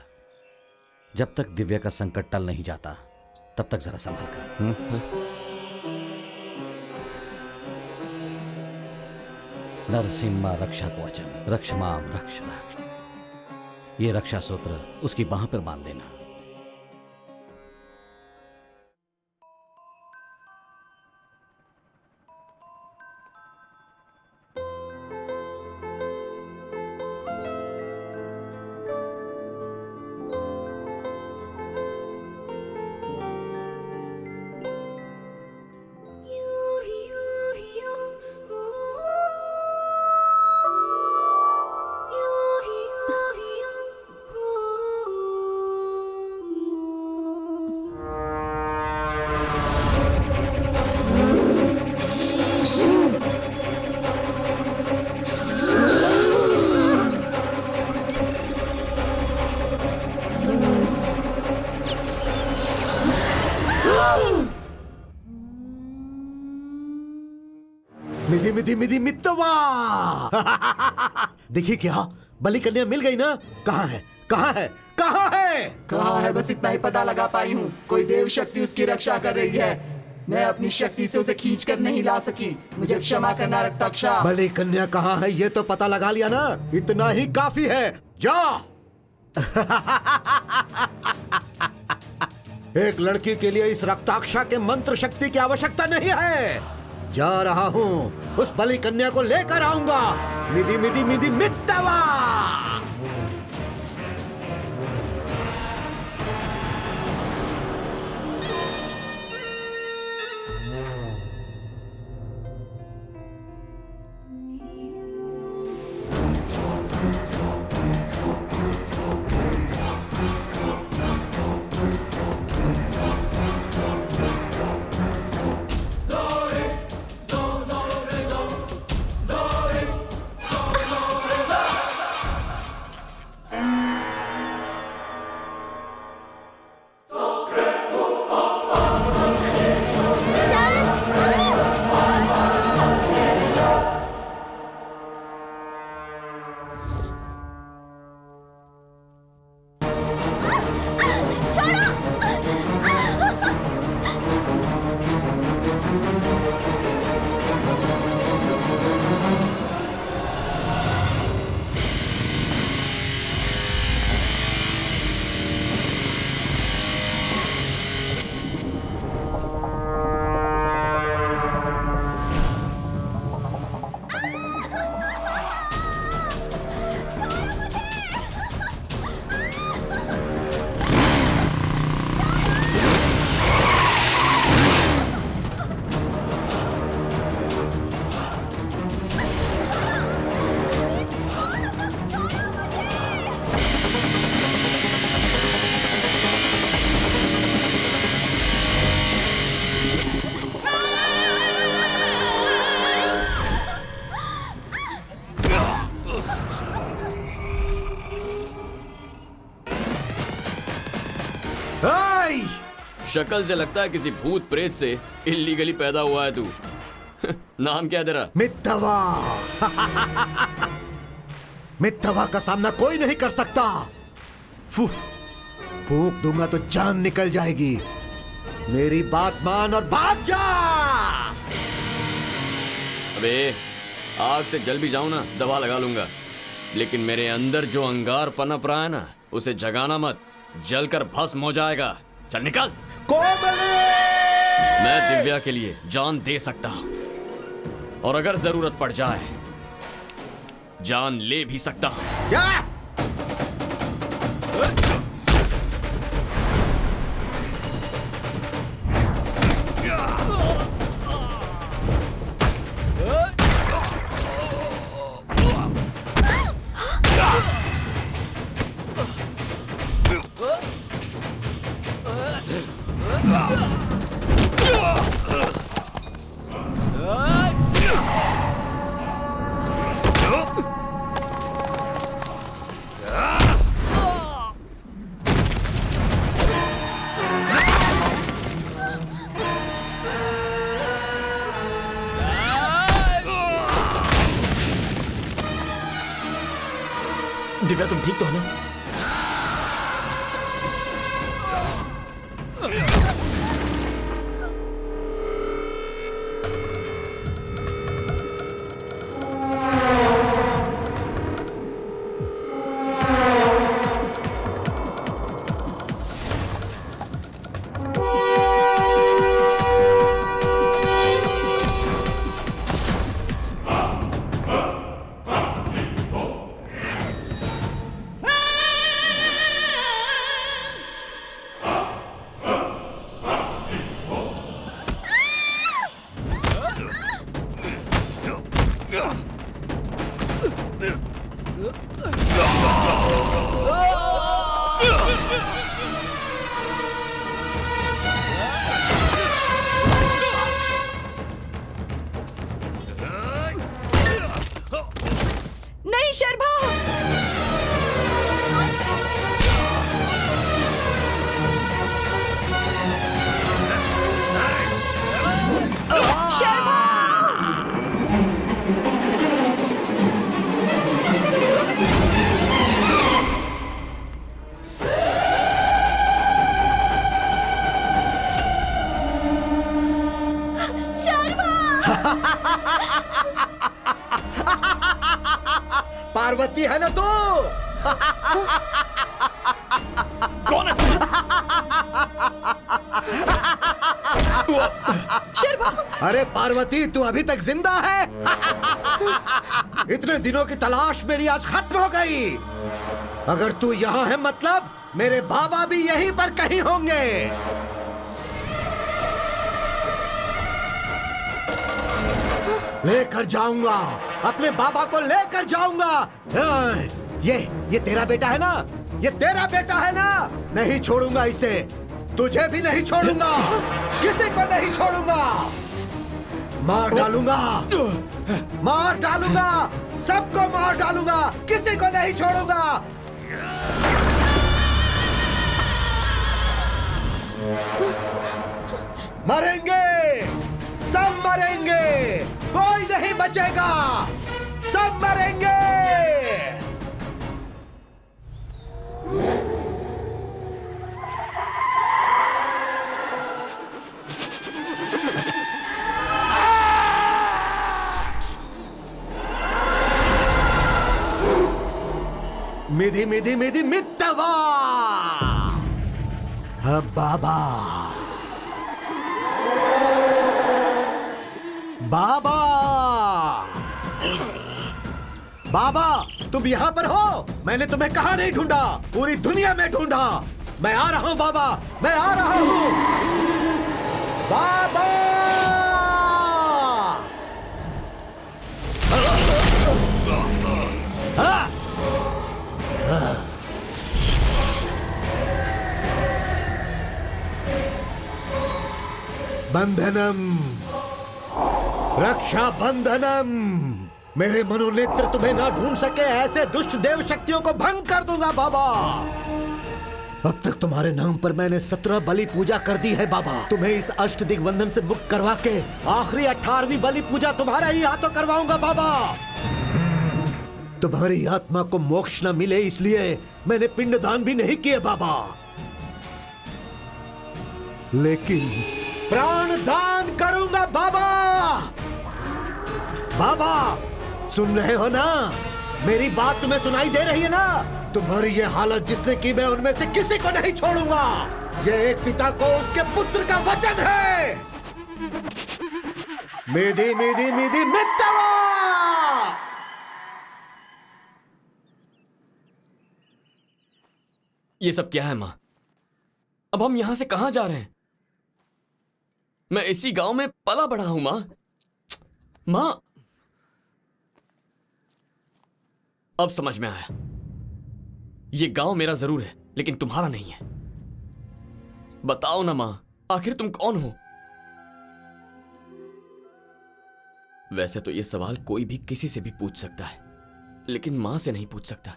[SPEAKER 4] जब तक दिव्या का संकट टल नहीं जाता तब तक जरा संभल कर। नरसिम्हा रक्षा कवचम रक्षमाम रक्ष रक्ष। ये रक्षा सूत्र उसकी बाह पर बांध देना।
[SPEAKER 3] मिधि मिधि मिधि मित्तवा। देखिए क्या बलि कन्या मिल गई ना? कहाँ है कहाँ है कहाँ है?
[SPEAKER 11] कहाँ है बस इतना ही पता लगा पाई हूँ। कोई देव शक्ति उसकी रक्षा कर रही है। मैं अपनी शक्ति से उसे खींच कर नहीं ला सकी। मुझे क्षमा करना रक्ताक्षा।
[SPEAKER 3] बलि कन्या कहाँ है ये तो पता लगा लिया ना? इतना ही काफी है। जा। एक लड़की के लिए इस रक्ताक्षा के मंत्र शक्ति की आवश्यकता नहीं है। जा रहा हूँ, उस बलि कन्या को लेकर आऊंगा। मिधि मिधि मिधि मित्तवा।
[SPEAKER 7] शक्ल से लगता है किसी भूत प्रेत से इल्लीगली पैदा हुआ है तू। नाम क्या है तेरा?
[SPEAKER 3] मित्तवा। मित्तवा का सामना कोई नहीं कर सकता। फूंक दूंगा तो जान निकल जाएगी। मेरी बात मान और भाग जा।
[SPEAKER 7] अबे आग से जल भी जाऊं ना दवा लगा लूंगा, लेकिन मेरे अंदर जो अंगार पनप रहा है ना उसे जगाना मत, जलकर भस्म हो जाएगा। चल निकल। मैं दिव्या के लिए जान दे सकता हूं, और अगर जरूरत पड़ जाए जान ले भी सकता हूं।
[SPEAKER 3] क्या?
[SPEAKER 7] दिव्या तुम ठीक तो हो ना?
[SPEAKER 9] नहीं शर्मा, शर्मा।
[SPEAKER 3] पार्वती है ना तू?
[SPEAKER 7] कौन है?
[SPEAKER 9] शर्मा,
[SPEAKER 3] अरे पार्वती, तू अभी तक जिंदा है? इतने दिनों की तलाश मेरी आज खत्म हो गई। अगर तू यहाँ है मतलब मेरे बाबा भी यहीं पर कहीं होंगे। लेकर जाऊंगा, अपने बाबा को लेकर जाऊंगा। ये तेरा बेटा है ना? ये तेरा बेटा है ना? नहीं छोड़ूंगा इसे, तुझे भी नहीं छोड़ूंगा, किसी को नहीं छोड़ूंगा। मार डालूंगा, मार डालूंगा, सबको मार डालूंगा, किसी को नहीं छोड़ूंगा। मरेंगे, सब मरेंगे, कोई नहीं बचेगा, सब मरेंगे। मिधि मिधि मिधि मित्तवा। बाबा, बाबा, बाबा, तुम यहाँ पर हो? मैंने तुम्हें कहाँ नहीं ढूंढा, पूरी दुनिया में ढूंढा। मैं आ रहा हूँ बाबा, मैं आ रहा हूँ बाबा। बंधनम, रक्षा बंधनम। मेरे मनोनेत्र तुम्हें ना ढूंढ सके, ऐसे दुष्ट देव शक्तियों को भंग कर दूंगा बाबा। अब तक तुम्हारे नाम पर मैंने 17 बलि पूजा कर दी है बाबा। तुम्हें इस अष्ट दिग्बंधन से मुक्त करवा के आखिरी 18वीं बलि पूजा तुम्हारे ही हाथों करवाऊंगा बाबा। तुम्हारी आत्मा को मोक्ष न मिले इसलिए मैंने पिंडदान भी नहीं किए बाबा, लेकिन प्राण दान करूंगा बाबा। बाबा, सुन रहे हो ना? मेरी बात तुम्हें सुनाई दे रही है ना? तुम्हारी ये हालत जिसने की, मैं उनमें से किसी को नहीं छोड़ूंगा। ये एक पिता को उसके पुत्र का वचन है। मिधि मिधि मिधि मित्तवा।
[SPEAKER 7] ये सब क्या है माँ? अब हम यहां से कहां जा रहे हैं? मैं इसी गांव में पला बड़ा हूं माँ। माँ, अब समझ में आया। ये गांव मेरा जरूर है, लेकिन तुम्हारा नहीं है। बताओ ना माँ, आखिर तुम कौन हो? वैसे तो ये सवाल कोई भी किसी से भी पूछ सकता है, लेकिन माँ से नहीं पूछ सकता।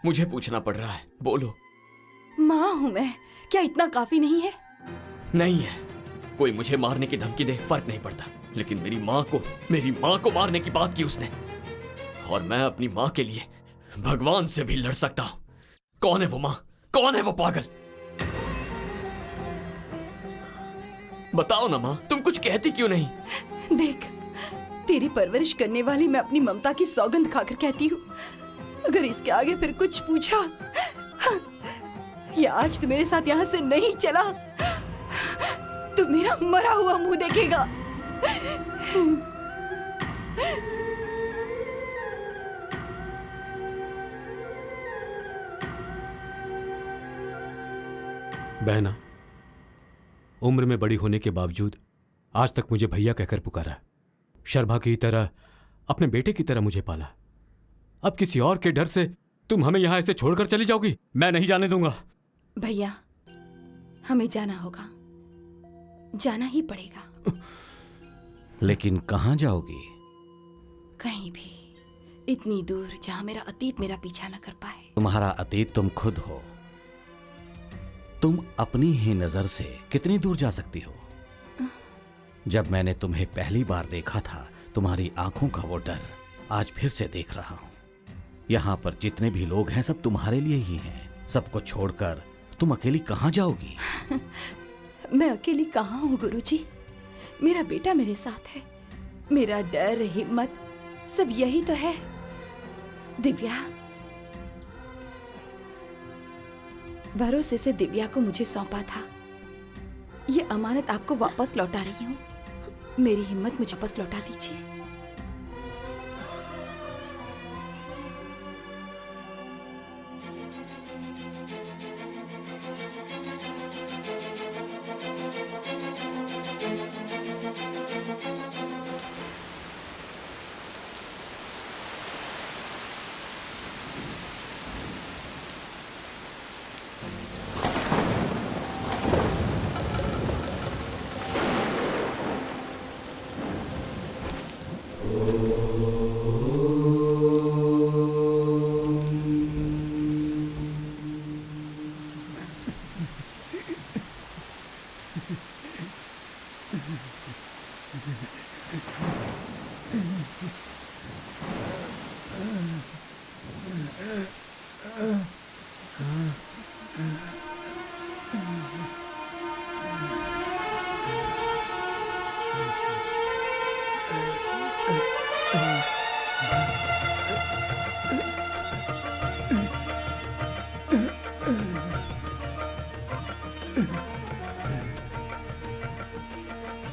[SPEAKER 7] मुझे पूछना पड़ रहा है, बोलो।
[SPEAKER 9] माँ हूं मैं, क्या इतना काफी नहीं है?
[SPEAKER 7] नहीं है। कोई मुझे मारने की धमकी दे, फर्क नहीं पड़ता, लेकिन मेरी माँ को मारने की बात की उसने, और मैं अपनी माँ के लिए भगवान से भी लड़ सकता हूं। कौन है वो माँ? कौन है वो पागल? बताओ ना माँ, तुम कुछ कहती क्यों नहीं?
[SPEAKER 9] देख, तेरी परवरिश करने वाली मैं अपनी ममता की सौगंध खाकर कहती हूँ, अगर इसके आगे फिर कुछ पूछा या आज तो मेरे साथ यहाँ से नहीं चला तो मेरा मरा हुआ मुंह देखेगा।
[SPEAKER 2] बहना, उम्र में बड़ी होने के बावजूद आज तक मुझे भैया कहकर पुकारा। शर्मा की तरह, अपने बेटे की तरह मुझे पाला। अब किसी और के डर से तुम हमें यहाँ ऐसे छोड़कर चली जाओगी? मैं नहीं जाने दूंगा।
[SPEAKER 9] भैया, हमें जाना होगा, जाना ही पड़ेगा।
[SPEAKER 4] लेकिन कहाँ जाओगी?
[SPEAKER 9] कहीं भी, इतनी दूर जहां मेरा अतीत मेरा पीछा न कर पाए।
[SPEAKER 4] तुम्हारा अतीत तुम खुद हो। तुम अपनी ही नजर से कितनी दूर जा सकती हो? जब मैंने तुम्हें पहली बार देखा था, तुम्हारी आंखों का वो डर आज फिर से देख रहा हूं। यहाँ पर जितने भी लोग हैं सब तुम्हारे लिए ही हैं। सबको छोड़कर तुम अकेली कहाँ जाओगी?
[SPEAKER 9] मैं अकेली कहाँ हूँ गुरुजी? मेरा बेटा मेरे साथ है। मेरा डर, हिम्मत सब यही तो है। दिव्या, भरोसे से दिव्या को मुझे सौंपा था। ये अमानत आपको वापस लौटा रही हूँ। मेरी हिम्मत मुझे वापस लौटा दीजिए।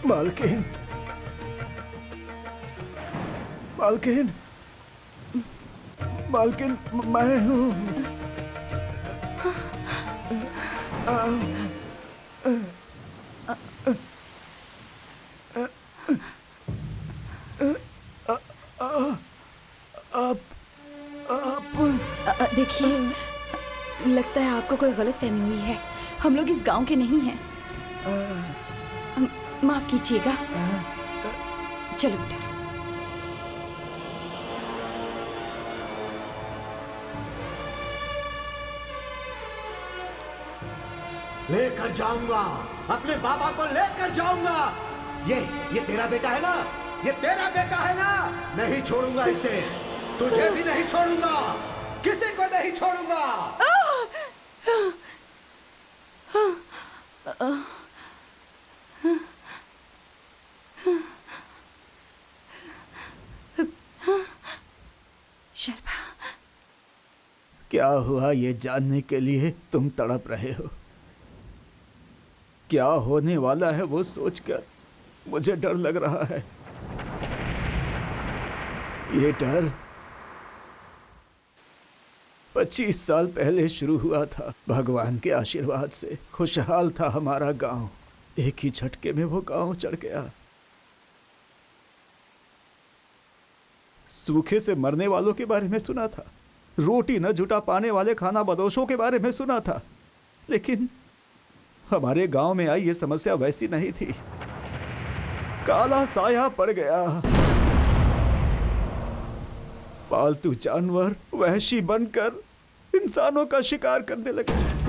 [SPEAKER 6] मालकिन, मालकिन, मालकिन, मैं हूँ।
[SPEAKER 9] देखिए, लगता है आपको कोई गलत फहमी हुई है। हम लोग इस गांव के नहीं हैं। माफ कीजिएगा। चलो बेटा।
[SPEAKER 3] लेकर जाऊंगा, अपने बाबा को लेकर जाऊंगा। ये तेरा बेटा है ना? ये तेरा बेटा है ना? नहीं छोड़ूंगा इसे। तुझे भी नहीं छोड़ूंगा, किसी को नहीं छोड़ूंगा।
[SPEAKER 9] शर्मा,
[SPEAKER 6] क्या हुआ ये जानने के लिए तुम तड़प रहे हो? क्या होने वाला है वो सोचकर मुझे डर लग रहा है। ये डर 25 साल पहले शुरू हुआ था। भगवान के आशीर्वाद से खुशहाल था हमारा गांव। एक ही झटके में वो गांव चढ़ गया। सूखे से मरने वालों के बारे में सुना था, रोटी न जुटा पाने वाले खाना बदोशों के बारे में सुना था, लेकिन हमारे गांव में आई ये समस्या वैसी नहीं थी। काला साया पड़ गया। पालतू जानवर वहशी बनकर इंसानों का शिकार करने लगे।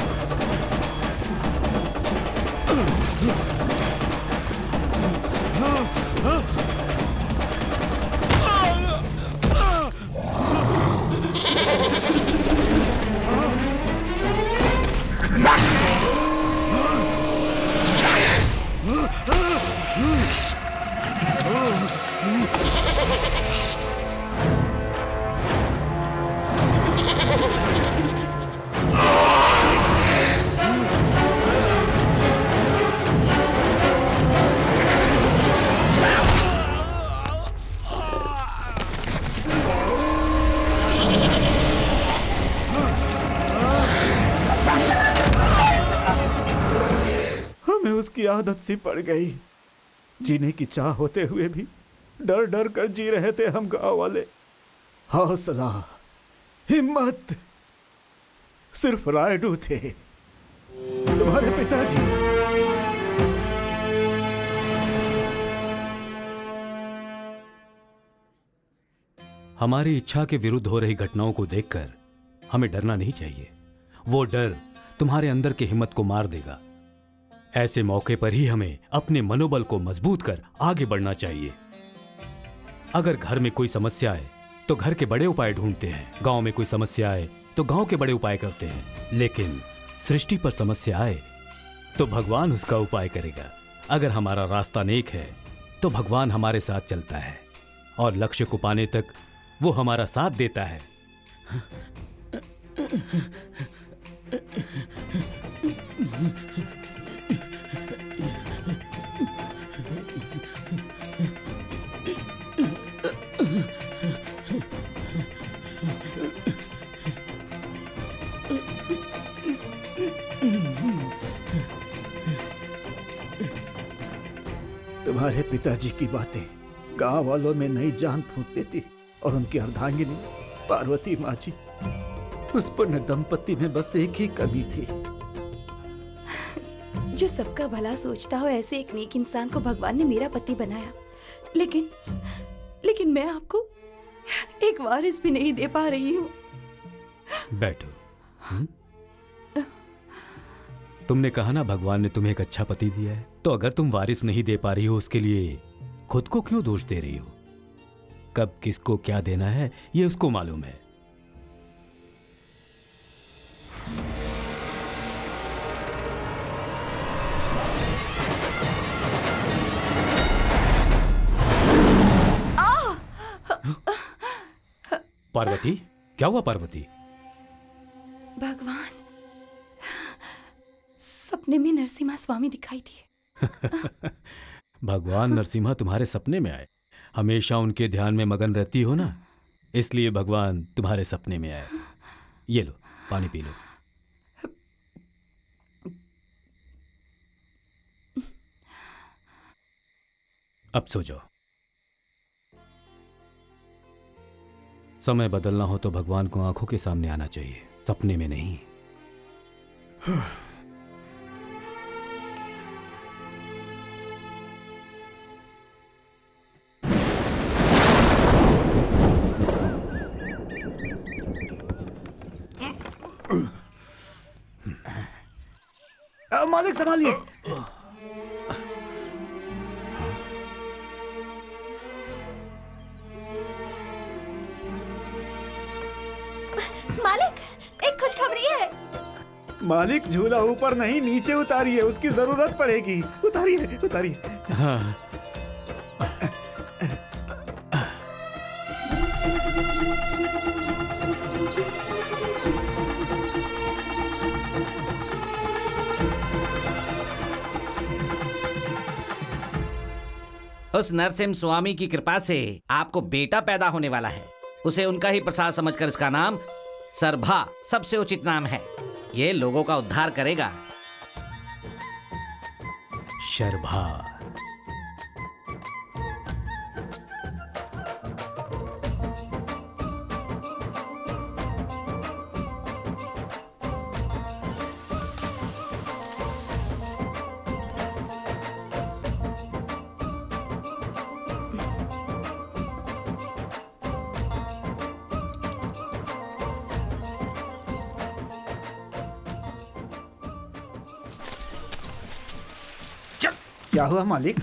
[SPEAKER 6] उसकी आदत सी पड़ गई। जीने की चाह होते हुए भी डर डर कर जी रहे थे हम गांव वाले। हौसला, हिम्मत, सिर्फ रायडू थे, तुम्हारे पिताजी।
[SPEAKER 2] हमारी इच्छा के विरुद्ध हो रही घटनाओं को देखकर हमें डरना नहीं चाहिए। वो डर तुम्हारे अंदर की हिम्मत को मार देगा। ऐसे मौके पर ही हमें अपने मनोबल को मजबूत कर आगे बढ़ना चाहिए। अगर घर में कोई समस्या है तो घर के बड़े उपाय ढूंढते हैं, गांव में कोई समस्या आए तो गांव के बड़े उपाय करते हैं, लेकिन सृष्टि पर समस्या आए तो भगवान उसका उपाय करेगा। अगर हमारा रास्ता नेक है तो भगवान हमारे साथ चलता है और लक्ष्य को पाने तक वो हमारा साथ देता है।
[SPEAKER 6] तुम्हारे पिताजी की बातें गांव वालों में नई जान फूंक देती और उनकी अर्धांगिनी पार्वती माँ जी, उस पुण्य दंपति में बस एक ही कमी थी।
[SPEAKER 9] जो सबका भला सोचता हो ऐसे एक नेक इंसान को भगवान ने मेरा पति बनाया, लेकिन मैं आपको एक वारिस भी नहीं दे पा रही हूँ।
[SPEAKER 2] बैठो। तुमने कहा ना भगवान ने तुम्हें एक अच्छा पति दिया है, तो अगर तुम वारिस नहीं दे पा रही हो उसके लिए खुद को क्यों दोष दे रही हो? कब किसको क्या देना है ये उसको मालूम है। पार्वती, क्या हुआ पार्वती?
[SPEAKER 9] भगवान, सपने में नरसिम्हा स्वामी दिखाई दिए।
[SPEAKER 2] भगवान नरसिम्हा तुम्हारे सपने में आए? हमेशा उनके ध्यान में मगन रहती हो ना, इसलिए भगवान तुम्हारे सपने में आए। ये लो, पानी पी लो। अब सो जाओ। समय बदलना हो तो भगवान को आंखों के सामने आना चाहिए, सपने में नहीं।
[SPEAKER 6] मालिक संभालिए।
[SPEAKER 8] मालिक, एक खुशखबरी है।
[SPEAKER 6] मालिक, झूला ऊपर नहीं नीचे उतारिए, उसकी जरूरत पड़ेगी। उतारिए उतारिए।
[SPEAKER 2] हाँ।
[SPEAKER 12] उस नरसिम्हा स्वामी की कृपा से आपको बेटा पैदा होने वाला है। उसे उनका ही प्रसाद समझकर इसका नाम सरभा सबसे उचित नाम है। ये लोगों का उद्धार करेगा।
[SPEAKER 2] शर्भा।
[SPEAKER 6] क्या हुआ मालिक?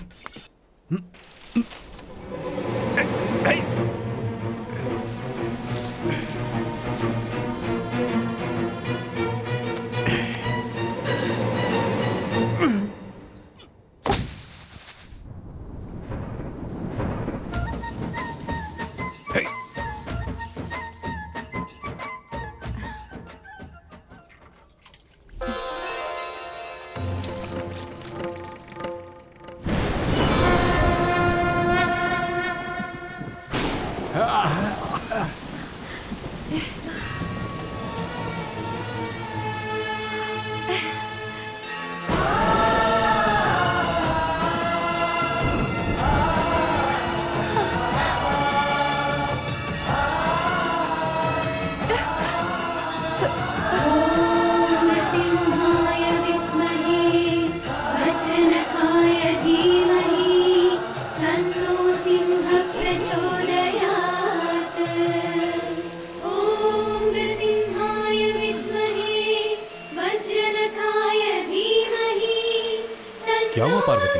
[SPEAKER 2] क्या हुआ पार्वती?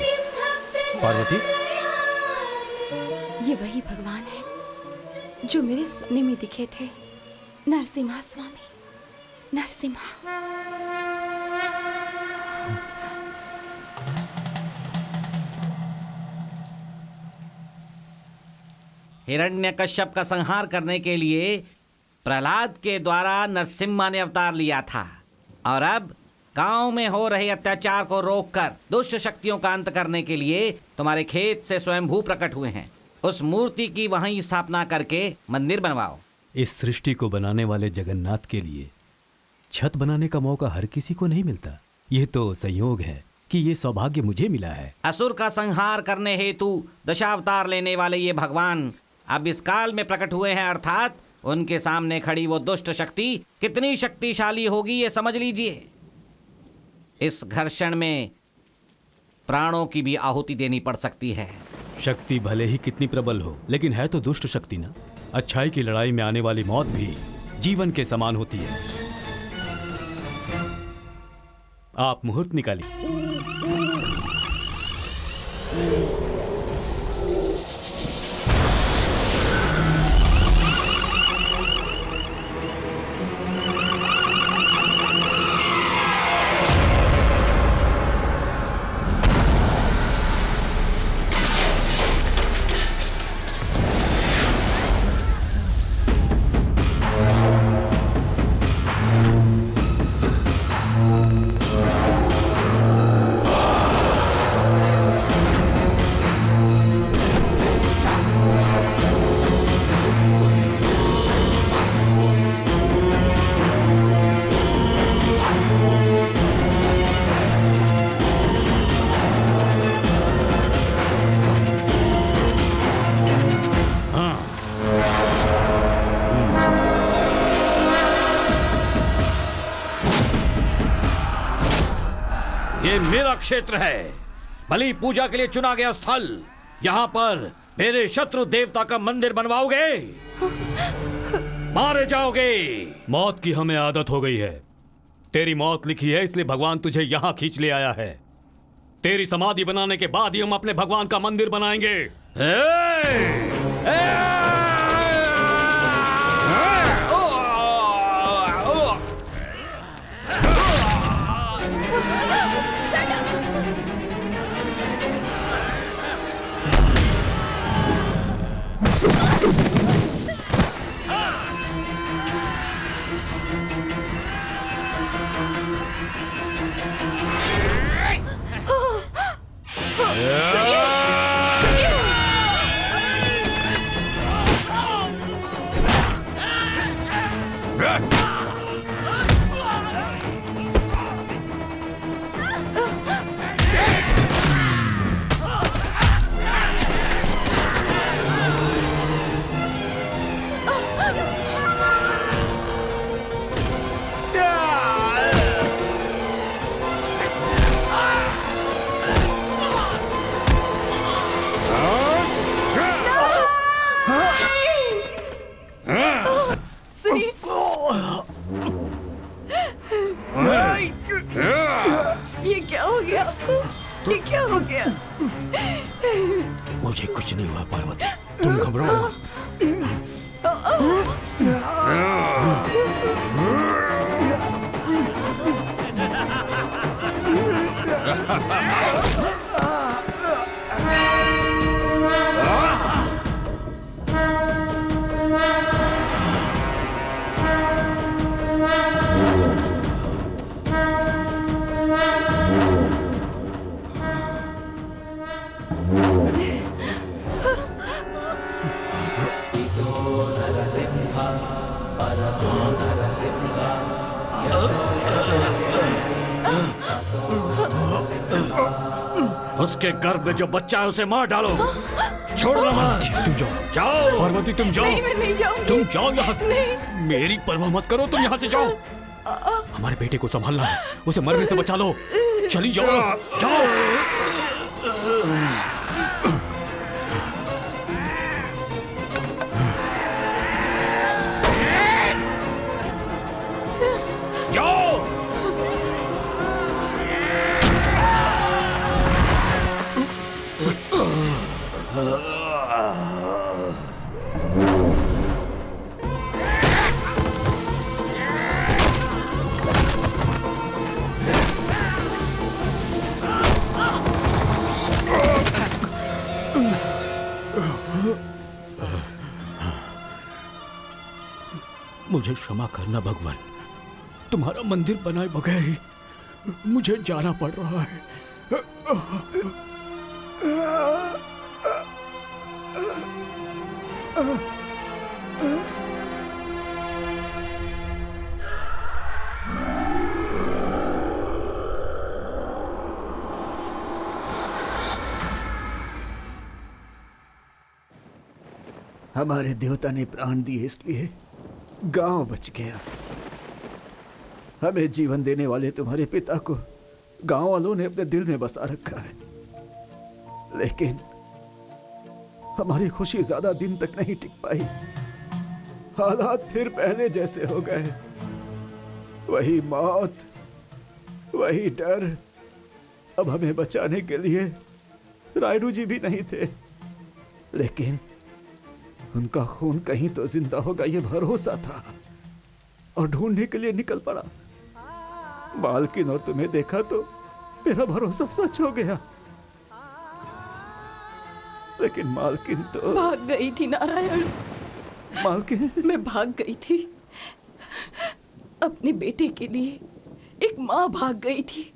[SPEAKER 2] पार्वती,
[SPEAKER 9] ये वही भगवान है जो मेरे सपने में दिखे थे। नरसिम्हा स्वामी, नरसिम्हा।
[SPEAKER 12] हिरण्यकश्यप का संहार करने के लिए प्रहलाद के द्वारा नरसिम्हा ने अवतार लिया था, और अब गांव में हो रहे अत्याचार को रोककर दुष्ट शक्तियों का अंत करने के लिए तुम्हारे खेत से स्वयंभू प्रकट हुए हैं। उस मूर्ति की वहीं स्थापना करके मंदिर बनवाओ।
[SPEAKER 2] इस सृष्टि को बनाने वाले जगन्नाथ के लिए छत बनाने का मौका हर किसी को नहीं मिलता। ये तो संयोग है कि ये सौभाग्य मुझे मिला है।
[SPEAKER 12] असुर का संहार करने हेतु दशावतार लेने वाले ये भगवान अब इस काल में प्रकट हुए हैं, अर्थात उनके सामने खड़ी वो दुष्ट शक्ति कितनी शक्तिशाली होगी ये समझ लीजिए। इस घर्षण में प्राणों की भी आहुति देनी पड़ सकती है।
[SPEAKER 2] शक्ति भले ही कितनी प्रबल हो, लेकिन है तो दुष्ट शक्ति ना। अच्छाई की लड़ाई में आने वाली मौत भी जीवन के समान होती है। आप मुहूर्त निकालिए।
[SPEAKER 4] ये मेरा क्षेत्र है, बलि पूजा के लिए चुना गया स्थल। यहाँ पर मेरे शत्रु देवता का मंदिर बनवाओगे, मारे जाओगे।
[SPEAKER 2] मौत की हमें आदत हो गई है। तेरी मौत लिखी है, इसलिए भगवान तुझे यहाँ खींच ले आया है। तेरी समाधि बनाने के बाद ही हम अपने भगवान का मंदिर बनाएंगे।
[SPEAKER 9] ये क्या हो गया आपको? ये क्या हो गया?
[SPEAKER 2] मुझे कुछ नहीं हुआ पार्वती, तुम घबराओ।
[SPEAKER 4] उसके गर्भ में जो बच्चा है उसे मार डालो, छोड़ना मत।
[SPEAKER 2] तुम जाओ,
[SPEAKER 4] जाओ
[SPEAKER 2] पार्वती तुम जाओ।
[SPEAKER 9] नहीं, मैं नहीं जाऊंगी।
[SPEAKER 2] तुम जाओ यहाँ से। मेरी परवाह मत करो, तुम यहाँ से जाओ। हमारे बेटे को संभालना है, उसे मरने से बचा लो। चली जाओ, जाओ। जाओ। मुझे क्षमा करना भगवान, तुम्हारा मंदिर बनाए बगैर ही मुझे जाना पड़ रहा है।
[SPEAKER 6] हमारे देवता ने प्राण दिए इसलिए गांव बच गया। हमें जीवन देने वाले तुम्हारे पिता को गांव वालों ने अपने दिल में बसा रखा है, लेकिन हमारी खुशी ज्यादा दिन तक नहीं टिक पाई। हालात फिर पहले जैसे हो गए, वही मौत, वही डर। अब हमें बचाने के लिए रायडू जी भी नहीं थे, लेकिन उनका खून कहीं तो जिंदा होगा ये भरोसा था और ढूंढने के लिए निकल पड़ा। मालकिन और तुम्हें देखा तो मेरा भरोसा सच हो गया, लेकिन मालकिन तो
[SPEAKER 9] भाग गई थी नारायण।
[SPEAKER 6] मालकिन
[SPEAKER 9] मैं भाग गई थी अपने बेटे के लिए। एक माँ भाग गई थी।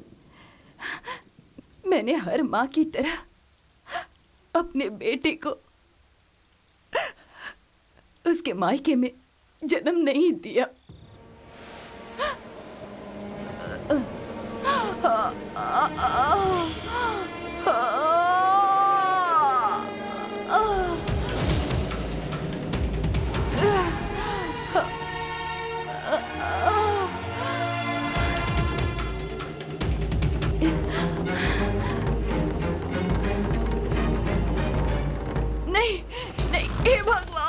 [SPEAKER 9] मैंने हर माँ की तरह अपने बेटे को उसके मायके में जन्म नहीं दिया। नहीं नहीं, हे भगवान।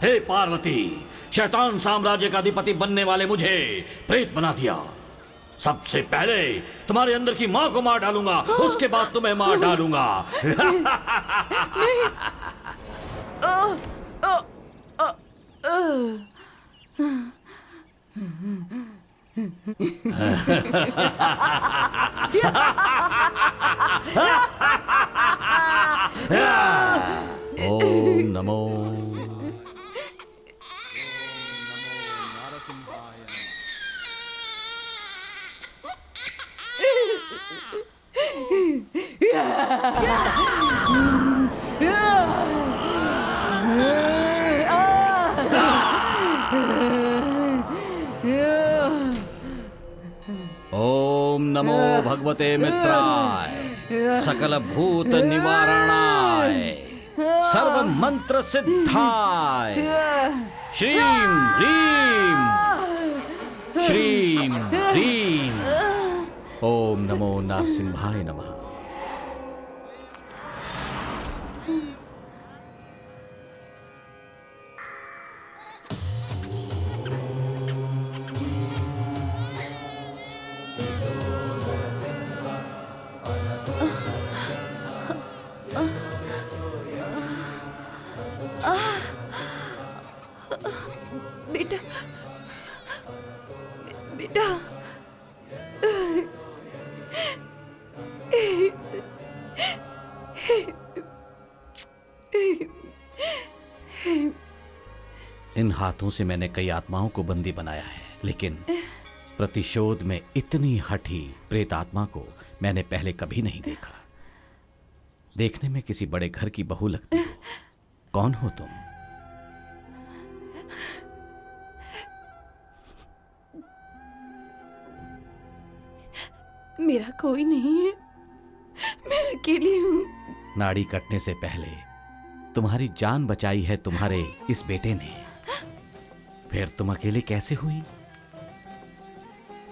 [SPEAKER 4] हे पार्वती, शैतान साम्राज्य का अधिपति बनने वाले मुझे प्रेत बना दिया। सबसे पहले तुम्हारे अंदर की माँ को मार डालूंगा, उसके बाद तुम्हें मार डालूंगा। ओम नमो ओम नमो भगवते मित्राय, सकल भूत निवारणाय, सर्व मंत्र सिद्धाय, श्रीम ह्रीम श्रीम ह्रीम। ओम नमो नरसिंहाय नमः।
[SPEAKER 9] बेटा, बेटा,
[SPEAKER 4] इन हाथों से मैंने कई आत्माओं को बंदी बनाया है, लेकिन प्रतिशोध में इतनी हठी प्रेत आत्मा को मैंने पहले कभी नहीं देखा। देखने में किसी बड़े घर की बहू लगती हो। कौन हो तुम?
[SPEAKER 9] मेरा कोई नहीं है, मैं अकेली हूँ।
[SPEAKER 4] नाड़ी कटने से पहले तुम्हारी जान बचाई है तुम्हारे इस बेटे ने, फिर तुम अकेले कैसे हुई?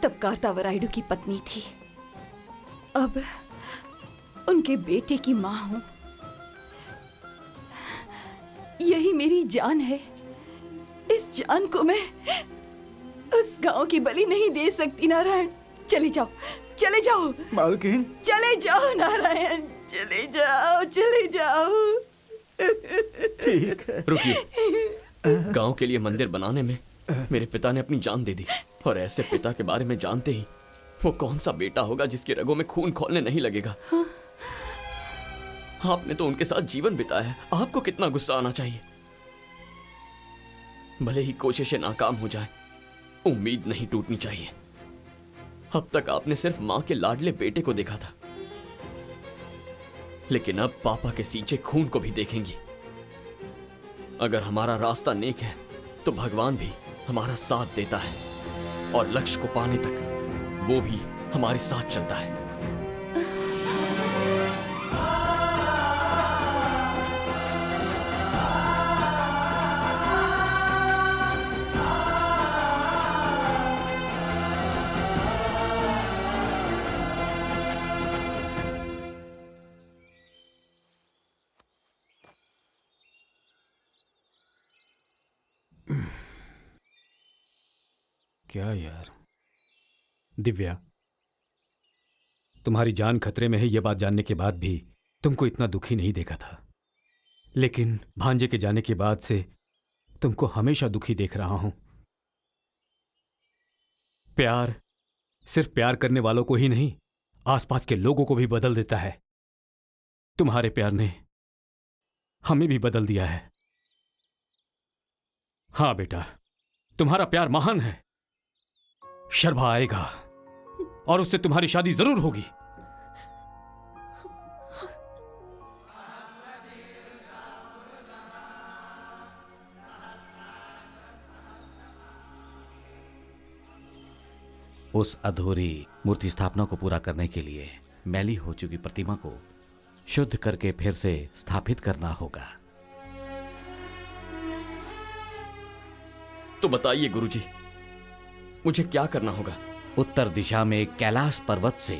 [SPEAKER 9] तब कार्तावरायडू की पत्नी थी, अब उनके बेटे की माँ हूँ। यही मेरी जान है। इस जान को मैं उस गांव की बलि नहीं दे सकती। नारायण, चले जाओ, चले जाओ
[SPEAKER 6] मालकिन।
[SPEAKER 9] चले जाओ नारायण, चले जाओ, चले जाओ।
[SPEAKER 6] ठीक है।
[SPEAKER 7] रुकिए। गांव के लिए मंदिर बनाने में मेरे पिता ने अपनी जान दे दी, और ऐसे पिता के बारे में जानते ही वो कौन सा बेटा होगा जिसके रगों में खून खौलने नहीं लगेगा। आपने तो उनके साथ जीवन बिताया है, आपको कितना गुस्सा आना चाहिए। भले ही कोशिशें नाकाम हो जाए, उम्मीद नहीं टूटनी चाहिए। अब तक आपने सिर्फ मां के लाडले बेटे को देखा था, लेकिन अब पापा के सींचे खून को भी देखेंगी। अगर हमारा रास्ता नेक है तो भगवान भी हमारा साथ देता है, और लक्ष्य को पाने तक वो भी हमारे साथ चलता है।
[SPEAKER 2] क्या यार दिव्या, तुम्हारी जान खतरे में है यह बात जानने के बाद भी तुमको इतना दुखी नहीं देखा था, लेकिन भांजे के जाने के बाद से तुमको हमेशा दुखी देख रहा हूं। प्यार सिर्फ प्यार करने वालों को ही नहीं, आसपास के लोगों को भी बदल देता है। तुम्हारे प्यार ने हमें भी बदल दिया है। हां बेटा, तुम्हारा प्यार महान है। शर्भा आएगा और उससे तुम्हारी शादी जरूर होगी।
[SPEAKER 12] उस अधूरी मूर्ति स्थापना को पूरा करने के लिए मैली हो चुकी प्रतिमा को शुद्ध करके फिर से स्थापित करना होगा।
[SPEAKER 7] तो बताइए गुरुजी, मुझे क्या करना होगा?
[SPEAKER 12] उत्तर दिशा में कैलाश पर्वत से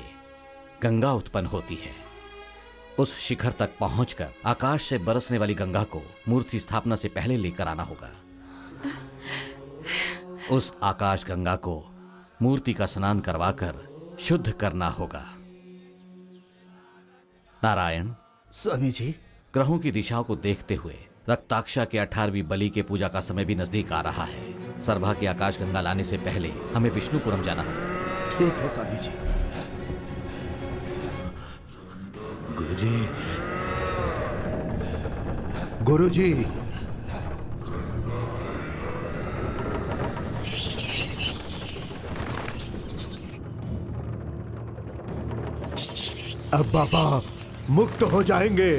[SPEAKER 12] गंगा उत्पन्न होती है। उस शिखर तक पहुंचकर आकाश से बरसने वाली गंगा को मूर्ति स्थापना से पहले लेकर आना होगा। उस आकाश गंगा को मूर्ति का स्नान करवाकर शुद्ध करना होगा। नारायण,
[SPEAKER 6] स्वामी जी।
[SPEAKER 12] ग्रहों की दिशाओं को देखते हुए रक्ताक्षा के 18वीं बलि के पूजा का समय भी नजदीक आ रहा है। सरभा की आकाश गंगा लाने से पहले हमें विष्णुपुरम जाना होगा।
[SPEAKER 6] ठीक है स्वामी जी।
[SPEAKER 13] गुरुजी, गुरुजी, अब बाबा मुक्त हो जाएंगे।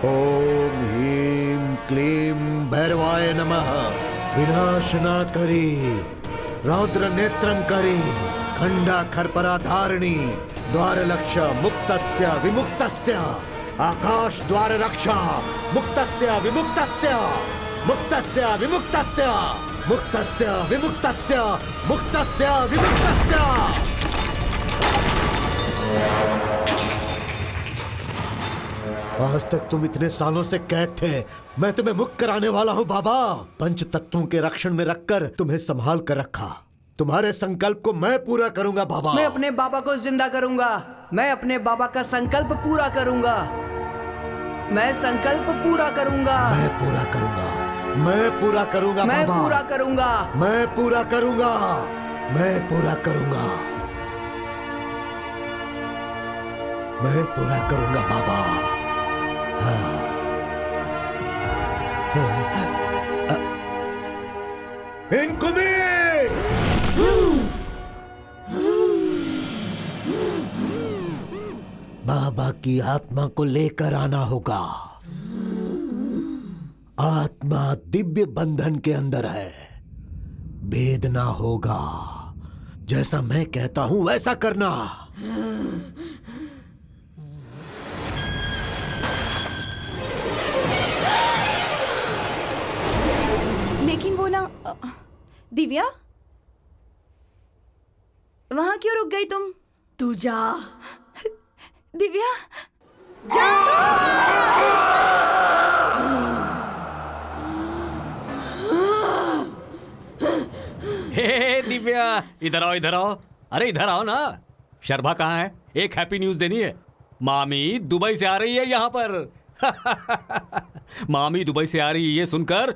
[SPEAKER 13] ओम ह्रीं क्लीं भैरवाय नमः। विनाशना करी, रौद्र नेत्रम करी, खंडा खरपरा धारिणी, द्वार लक्ष मुक्तस्य विमुक्तस्य, आकाश द्वार रक्षा मुक्तस्य विमुक्तस्य, मुक्तस्य विमुक्तस्य, मुक्तस्य विमुक्तस्य, मुक्तस्य विमुक्तस्य। आज तक तुम इतने सालों से कैद थे, मैं तुम्हें मुक्त कराने वाला हूँ बाबा। पंच तत्वों के रक्षण में रखकर तुम्हें संभाल कर रखा। तुम्हारे संकल्प को मैं पूरा करूंगा बाबा।
[SPEAKER 5] मैं अपने बाबा को जिंदा करूंगा। मैं अपने बाबा का संकल्प पूरा करूंगा। मैं संकल्प पूरा करूंगा।
[SPEAKER 13] मैं पूरा करूंगा। मैं पूरा करूंगा
[SPEAKER 5] मैं
[SPEAKER 13] बाबा।
[SPEAKER 5] पूरा करूंगा।
[SPEAKER 13] मैं पूरा करूंगा। मैं पूरा करूंगा। मैं पूरा करूंगा बाबा। इनकुमी! बाबा की आत्मा को लेकर आना होगा। आत्मा दिव्य बंधन के अंदर है, भेदना होगा। जैसा मैं कहता हूं वैसा करना।
[SPEAKER 9] दिव्या, वहां क्यों रुक गई तुम? तू जा। दिव्या, जा।
[SPEAKER 10] हे दिव्या, इधर आओ इधर आओ। अरे इधर आओ ना। शर्मा कहाँ है? एक हैप्पी न्यूज देनी है। मामी दुबई से आ रही है यहाँ पर। मामी दुबई से आ रही है, ये सुनकर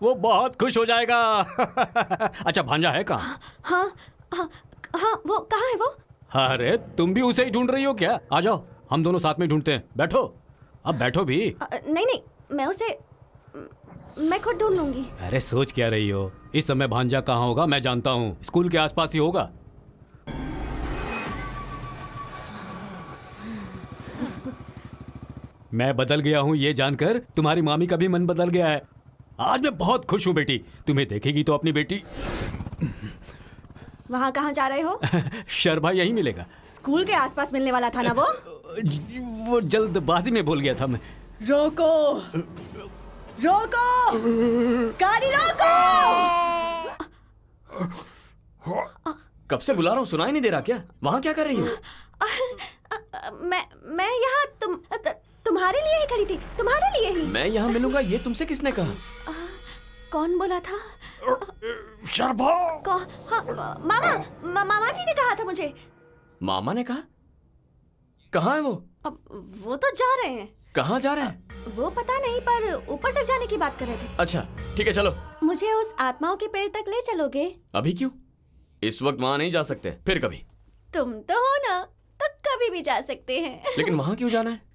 [SPEAKER 10] वो बहुत खुश हो जाएगा। अच्छा भांजा है कहाँ?
[SPEAKER 8] हाँ हाँ हाँ, वो कहाँ है वो?
[SPEAKER 10] अरे तुम भी उसे ही ढूंढ रही हो क्या? आ जाओ, हम दोनों साथ में ढूंढते हैं। बैठो, अब बैठो भी।
[SPEAKER 8] नहीं नहीं, मैं खुद ढूंढ लूंगी।
[SPEAKER 10] अरे सोच क्या रही हो? इस समय भांजा कहाँ होगा मैं जानता हूँ। स्कूल के आसपास ही होगा। मैं बदल गया हूँ ये जानकर तुम्हारी मामी का भी मन बदल गया है। आज मैं बहुत खुश हूँ बेटी। तुम्हें देखेगी तो अपनी बेटी।
[SPEAKER 8] वहाँ कहाँ जा रहे हो?
[SPEAKER 10] शर्मा यही मिलेगा।
[SPEAKER 8] स्कूल के आसपास मिलने वाला था ना वो?
[SPEAKER 10] वो जल्दबाजी में बोल गया था मैं।
[SPEAKER 9] रोको, रोको, गाड़ी रोको।
[SPEAKER 7] कब से बुला रहा हूँ, सुनाई नहीं दे रहा क्या? वहाँ क्या कर रही हो?
[SPEAKER 8] मैं यहाँ तुम्हारे लिए ही खड़ी थी, तुम्हारे लिए ही।
[SPEAKER 7] मैं यहाँ मिलूंगा ये तुमसे किसने कहा?
[SPEAKER 8] कौन बोला था?
[SPEAKER 7] शर्मा।
[SPEAKER 8] हाँ, मामा जी ने कहा था मुझे।
[SPEAKER 7] मामा ने कहा? कहाँ है वो?
[SPEAKER 8] अब वो तो जा रहे हैं।
[SPEAKER 7] कहाँ जा रहे हैं?
[SPEAKER 8] वो पता नहीं, पर ऊपर तक जाने की बात कर रहे थे।
[SPEAKER 7] अच्छा ठीक है, चलो।
[SPEAKER 8] मुझे उस आत्माओं के पेड़ तक ले चलोगे?
[SPEAKER 7] अभी क्यों? इस वक्त वहाँ नहीं जा सकते, फिर कभी।
[SPEAKER 8] तुम तो हो ना, तो कभी भी जा सकते हैं।
[SPEAKER 7] लेकिन वहाँ क्यों जाना है?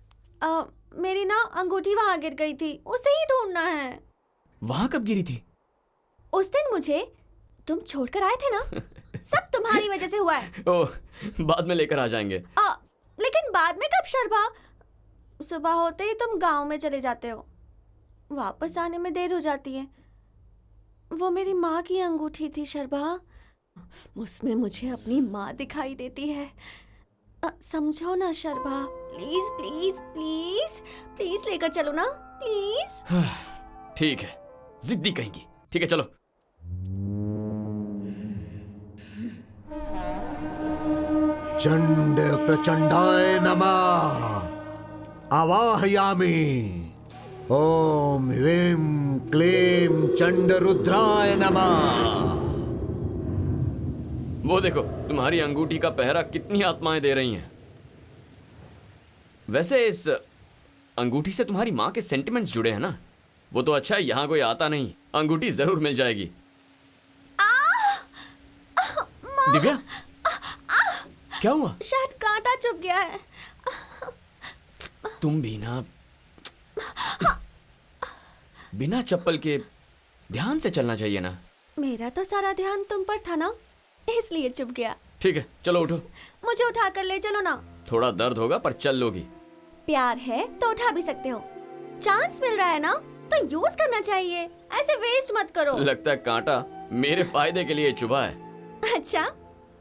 [SPEAKER 8] मेरी ना अंगूठी वहाँ गिर गई थी, उसे ही ढूंढना है।
[SPEAKER 7] वहाँ कब गिरी थी?
[SPEAKER 8] उस दिन मुझे तुम छोड़कर आए थे ना, सब तुम्हारी वजह से हुआ है।
[SPEAKER 7] ओह, बाद में लेकर आ जाएंगे।
[SPEAKER 8] लेकिन बाद में कब शर्मा? सुबह होते ही तुम गांव में चले जाते हो, वापस आने में देर हो जाती है। वो मेरी माँ की अंगूठी थी शर्मा, उसमें मुझे अपनी माँ दिखाई देती है। समझो ना Sharma, please please please please लेकर चलो ना, प्लीज।
[SPEAKER 7] ठीक है, जिद्दी कहेंगी। ठीक है चलो।
[SPEAKER 13] चंड प्रचंडाय नमः। आवाहयामि। ओम ह्रीं क्लीं चंड रुद्राय नमः।
[SPEAKER 7] वो देखो, तुम्हारी अंगूठी का पहरा कितनी आत्माएं दे रही हैं। वैसे इस अंगूठी से तुम्हारी माँ के सेंटिमेंट्स जुड़े हैं ना? वो तो अच्छा है, यहाँ कोई आता नहीं, अंगूठी जरूर मिल जाएगी। दिव्या, क्या हुआ?
[SPEAKER 8] शायद कांटा चुभ गया है।
[SPEAKER 7] तुम भी ना बिना चप्पल के ध्यान से चलना चाहिए ना।
[SPEAKER 8] मेरा तो सारा ध्यान तुम पर था ना, इसलिए चुभ गया।
[SPEAKER 7] ठीक है चलो, उठो।
[SPEAKER 8] मुझे उठाकर ले चलो ना।
[SPEAKER 7] थोड़ा दर्द होगा पर चल लोगी।
[SPEAKER 8] प्यार है तो उठा भी सकते हो, चांस मिल रहा है ना तो यूज करना चाहिए, ऐसे वेस्ट मत करो।
[SPEAKER 7] लगता है कांटा मेरे फायदे के लिए चुभा है।
[SPEAKER 8] अच्छा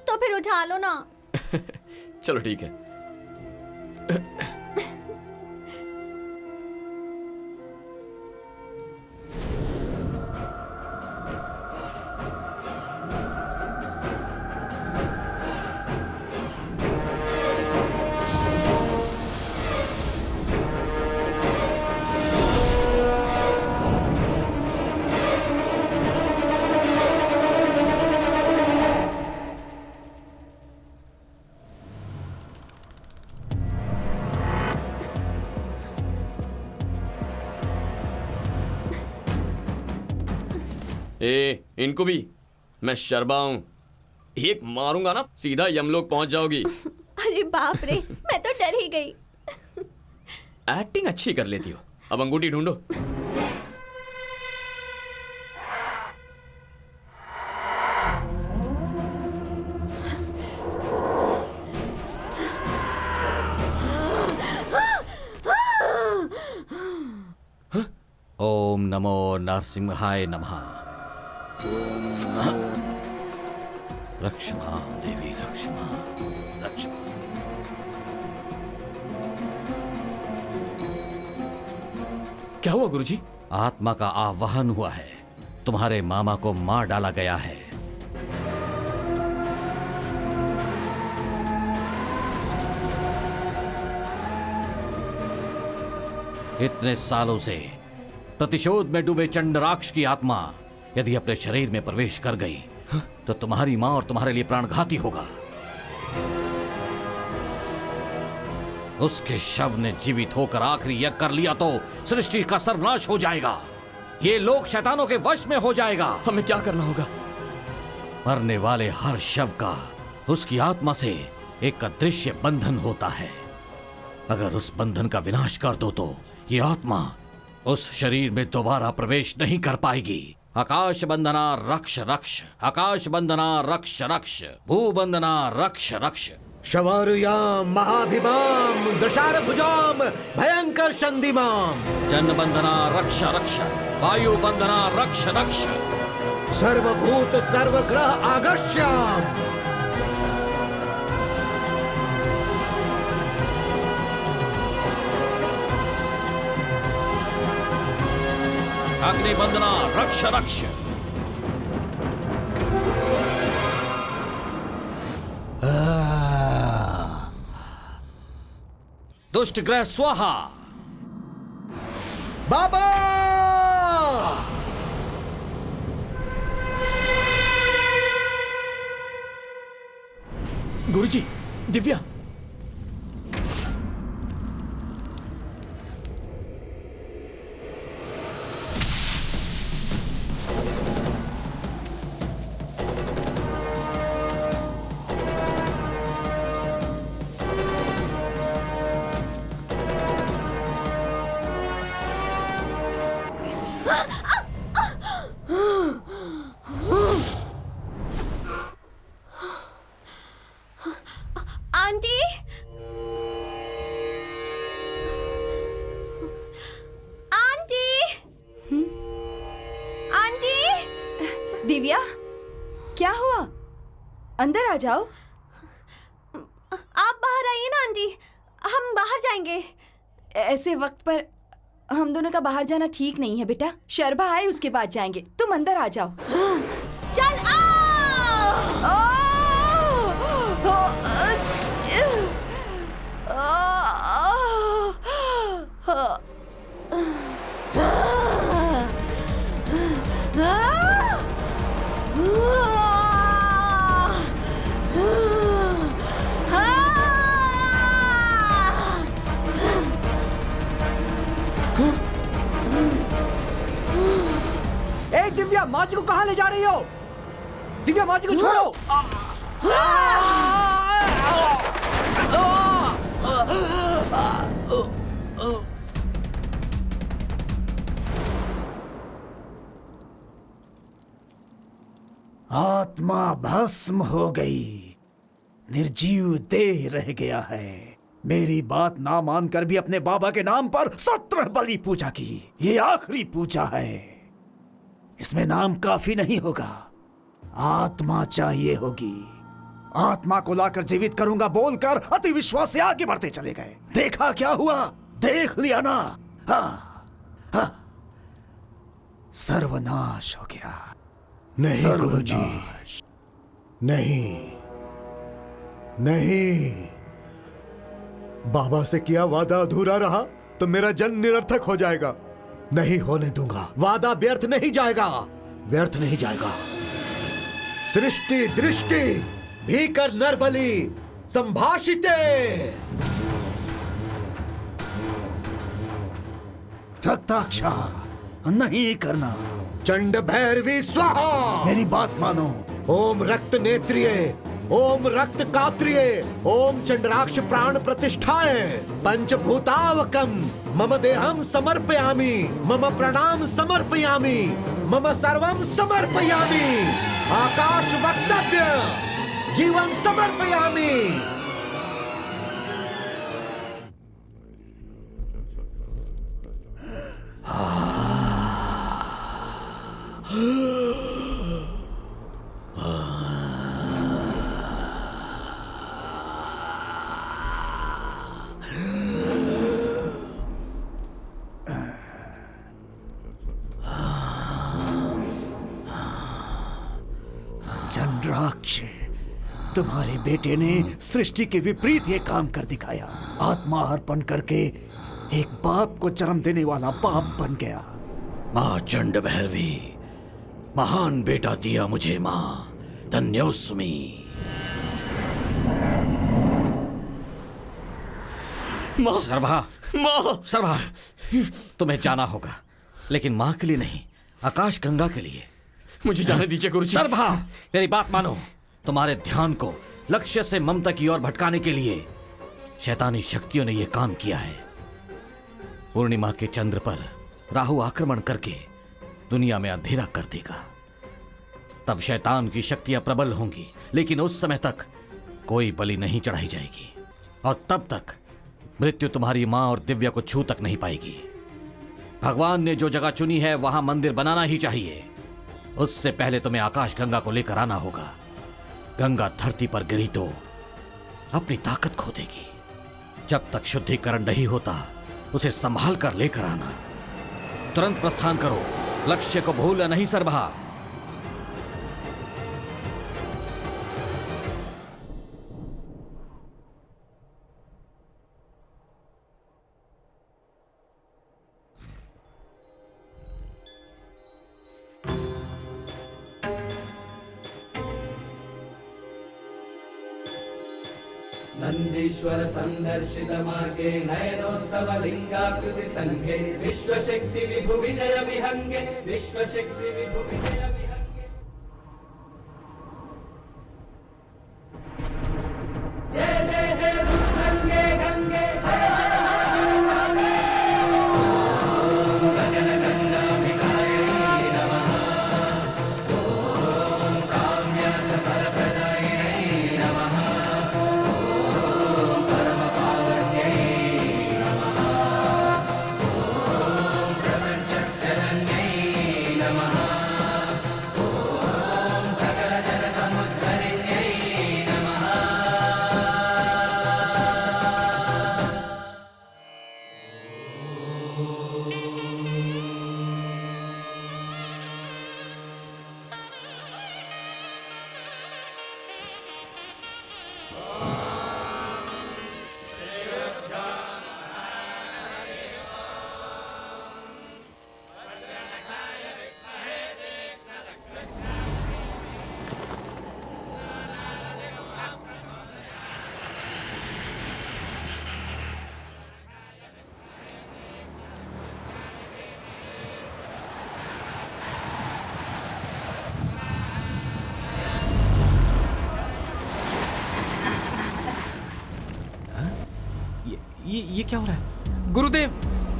[SPEAKER 8] तो फिर उठा लो ना।
[SPEAKER 7] चलो ठीक है। इनको भी मैं शर्मा हूं, एक मारूंगा ना सीधा यमलोक पहुंच जाओगी।
[SPEAKER 8] अरे बाप रे, मैं तो डर ही गई।
[SPEAKER 7] एक्टिंग अच्छी कर लेती हो। अब अंगूठी ढूंढो।
[SPEAKER 12] ओम नमो नरसिंहाय नमः। रक्षमा देवी रक्षमा रक्षमा।
[SPEAKER 7] क्या हुआ गुरुजी?
[SPEAKER 12] आत्मा का आवाहन हुआ है,
[SPEAKER 4] तुम्हारे मामा को मार डाला गया है। इतने सालों से प्रतिशोध में डूबे चंडराक्ष की आत्मा यदि अपने शरीर में प्रवेश कर गई तो तुम्हारी मां और तुम्हारे लिए प्राणघाती होगा। उसके शव ने जीवित होकर आखिरी यज्ञ कर लिया तो सृष्टि का सर्वनाश हो जाएगा। ये लोक शैतानों के वश में हो जाएगा।
[SPEAKER 7] हमें क्या करना होगा?
[SPEAKER 4] मरने वाले हर शव का उसकी आत्मा से एक अदृश्य बंधन होता है। अगर उस बंधन का विनाश कर दो तो ये आत्मा उस शरीर में दोबारा प्रवेश नहीं कर पाएगी। आकाश बंधना रक्ष रक्ष, आकाश बंधना रक्ष रक्ष, भू बंधना रक्ष रक्ष।
[SPEAKER 13] शवारुयाम महाभिमाम दशारभुजाम भयंकर संधिमाम।
[SPEAKER 4] जन बंधना रक्ष रक्ष, वायु बंधना रक्ष रक्ष।
[SPEAKER 13] सर्वभूत सर्वग्रह आगस्याम।
[SPEAKER 4] अग्नि बंधना रक्ष रक्ष। दुष्ट ग्रह स्वाहा।
[SPEAKER 13] बाबा
[SPEAKER 7] गुरुजी, Divya.
[SPEAKER 8] Aunty, aunty, aunty.
[SPEAKER 9] Divya, क्या हुआ? अंदर आ जाओ।
[SPEAKER 8] आप बाहर आइए ना आंटी, हम बाहर जाएंगे।
[SPEAKER 9] ऐसे वक्त पर हम दोनों का बाहर जाना ठीक नहीं है बेटा। शर्बा आए उसके बाद जाएंगे। तुम अंदर आ जाओ।
[SPEAKER 8] चल आ।
[SPEAKER 5] ए दिव्या, माँ जी को कहाँ ले जा रही हो? दिव्या, माँ जी को छोड़ो।
[SPEAKER 1] आत्मा भस्म हो गई, निर्जीव देह रह गया है। मेरी बात ना मानकर भी अपने बाबा के नाम पर 17 बलि पूजा की। ये आखिरी पूजा है, इसमें नाम काफी नहीं होगा, आत्मा चाहिए होगी। आत्मा को लाकर जीवित करूंगा बोलकर अति विश्वास से आगे बढ़ते चले गए। देखा क्या हुआ? देख लिया ना? हाँ, हाँ, सर्वनाश हो गया।
[SPEAKER 13] नहीं गुरुजी, नहीं नहीं। बाबा से किया वादा अधूरा रहा तो मेरा जन्म निरर्थक हो जाएगा। नहीं होने दूंगा। वादा व्यर्थ नहीं जाएगा, व्यर्थ नहीं जाएगा। सृष्टि दृष्टि भीकर नरबली संभाषिते।
[SPEAKER 1] रक्ताक्षा नहीं करना।
[SPEAKER 13] चंड भैरवी स्वाहा।
[SPEAKER 1] मेरी बात मानो।
[SPEAKER 13] ओम रक्त नेत्रिय, ओम रक्त कात्रिय, ओम चंद्राक्ष प्राण प्रतिष्ठाय, पंचभूतावकम मम देहम समर्पयामि, मम प्रणाम समर्पयामि, मम सर्वम समर्पयामि, आकाश वक्तव्य जीवन समर्पयामि।
[SPEAKER 1] चंद्राक्ष, तुम्हारे बेटे ने सृष्टि के विपरीत ये काम कर दिखाया। आत्मा अर्पण करके एक बाप को जन्म देने वाला बाप बन गया।
[SPEAKER 4] माँ चंड भैरवी, महान बेटा दिया मुझे माँ, धन्योस्मी। सरभा,
[SPEAKER 7] माँ,
[SPEAKER 4] सरभा, तुम्हें जाना होगा, लेकिन माँ के लिए नहीं, आकाश गंगा के लिए।
[SPEAKER 7] मुझे जाने दीजिए गुरुजी।
[SPEAKER 4] सरभा, मेरी बात मानो। तुम्हारे ध्यान को लक्ष्य से ममता की ओर भटकाने के लिए शैतानी शक्तियों ने यह काम किया है। पूर्णिमा के चंद्र पर राहु आक्रमण करके दुनिया में अंधेरा कर देगा। तब शैतान की शक्तियां प्रबल होंगी, लेकिन उस समय तक कोई बलि नहीं चढ़ाई जाएगी, और तब तक मृत्यु तुम्हारी मां और दिव्या को छू तक नहीं पाएगी। भगवान ने जो जगह चुनी है वहां मंदिर बनाना ही चाहिए। उससे पहले तुम्हें आकाश गंगा को लेकर आना होगा। गंगा धरती पर गिरी तो अपनी ताकत खो देगी। जब तक शुद्धिकरण नहीं होता उसे संभाल कर लेकर आना। तुरंत प्रस्थान करो, लक्ष्य को भूलना नहीं सरभा।
[SPEAKER 14] नन्दीश्वर संदर्शित मार्गे नयनोत्सव लिंगाकृति संघे विश्वशक्ति विभु विजय विहंगे विश्वशक्ति विभु विजय विहंगे। जय जय हे संगे गंगे हर हर हर ओम गगन गंगा विकारिणी नमः। ओम काम्यार्थ फलप्रदायिनी नमः।
[SPEAKER 2] ये क्या हो रहा है? गुरुदेव,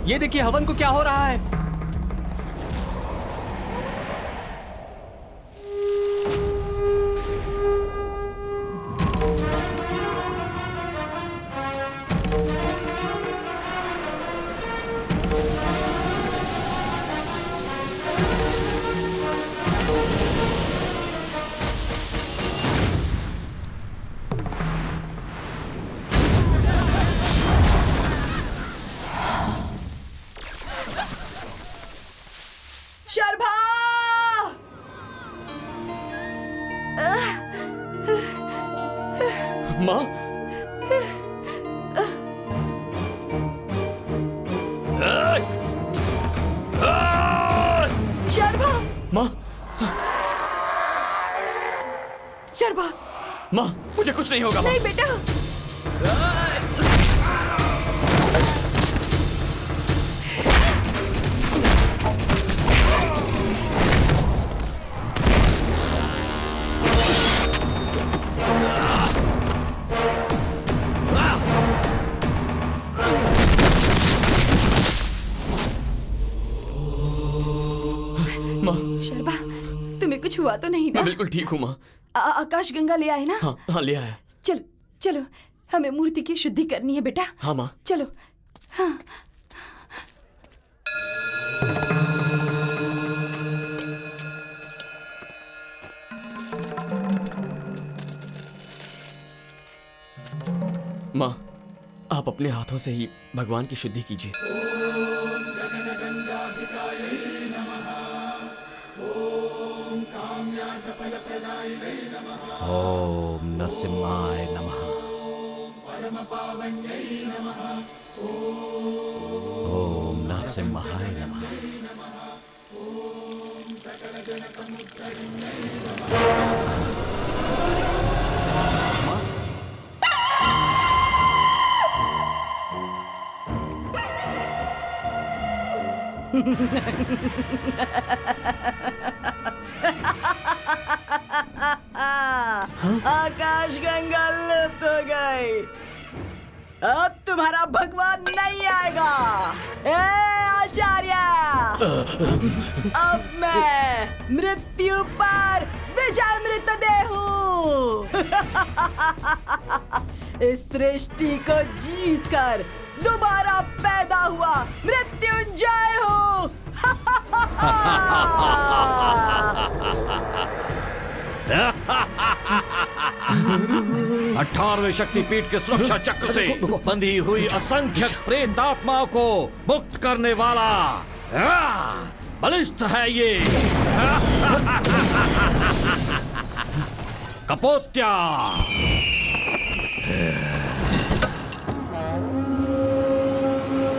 [SPEAKER 2] ये देखिए हवन को क्या हो रहा है।
[SPEAKER 7] माँ,
[SPEAKER 9] शर्मा,
[SPEAKER 7] माँ,
[SPEAKER 9] शर्मा,
[SPEAKER 7] माँ, मुझे कुछ नहीं होगा।
[SPEAKER 9] नहीं बेटा। शर्मा, तुम्हें कुछ हुआ तो नहीं ना?
[SPEAKER 7] मैं बिल्कुल ठीक हूँ माँ।
[SPEAKER 9] आकाश गंगा ले आए ना?
[SPEAKER 7] हाँ हाँ, ले आया।
[SPEAKER 9] चलो चलो, हमें मूर्ति की शुद्धि करनी है बेटा।
[SPEAKER 7] हाँ माँ,
[SPEAKER 9] चलो। हाँ।
[SPEAKER 7] माँ, आप अपने हाथों से ही भगवान की शुद्धि कीजिए।
[SPEAKER 14] ओम गगन गंगा भिकायै नमः। ओम काम्यार्थ
[SPEAKER 4] ओम नरसिम्हाय नमः। ओम नरसिम्हाय नमः।
[SPEAKER 9] आकाश गंगा लुप्त हो गई। अब तुम्हारा भगवान नहीं आएगा। ए आचार्य, अब मैं मृत्यु पर विजय मृतदेह हूँ। इस सृष्टि को जीतकर दोबारा पैदा हुआ मृत्युंजय हूँ।
[SPEAKER 4] 18वें शक्तिपीठ के सुरक्षा चक्र से बंधी हुई असंख्य प्रेतात्माओं को मुक्त करने वाला बलिष्ठ है ये कपोत्या।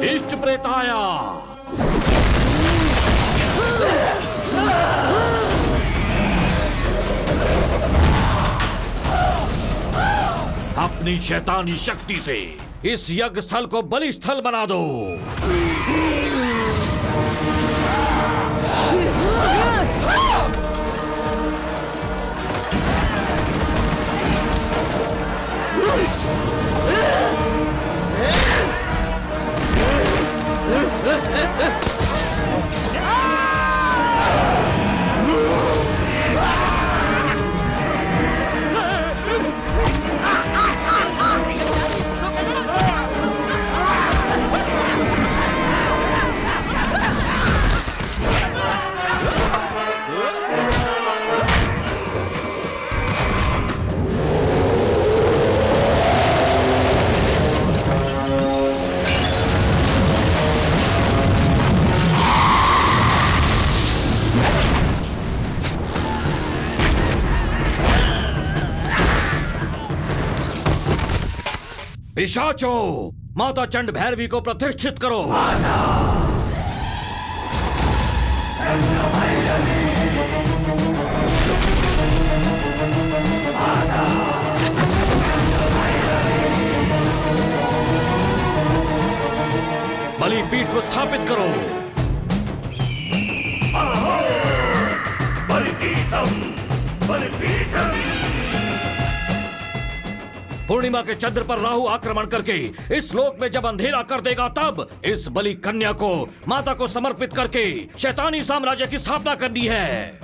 [SPEAKER 4] इष्ट प्रेताया, अपनी शैतानी शक्ति से इस यज्ञ स्थल को बलि स्थल बना दो। पिशाचों, माता चंड भैरवी को प्रतिष्ठित करो। बलिपीठ को स्थापित करो। पूर्णिमा के चंद्र पर राहु आक्रमण करके इस लोक में जब अंधेरा कर देगा, तब इस बलि कन्या को माता को समर्पित करके शैतानी साम्राज्य की स्थापना करनी है।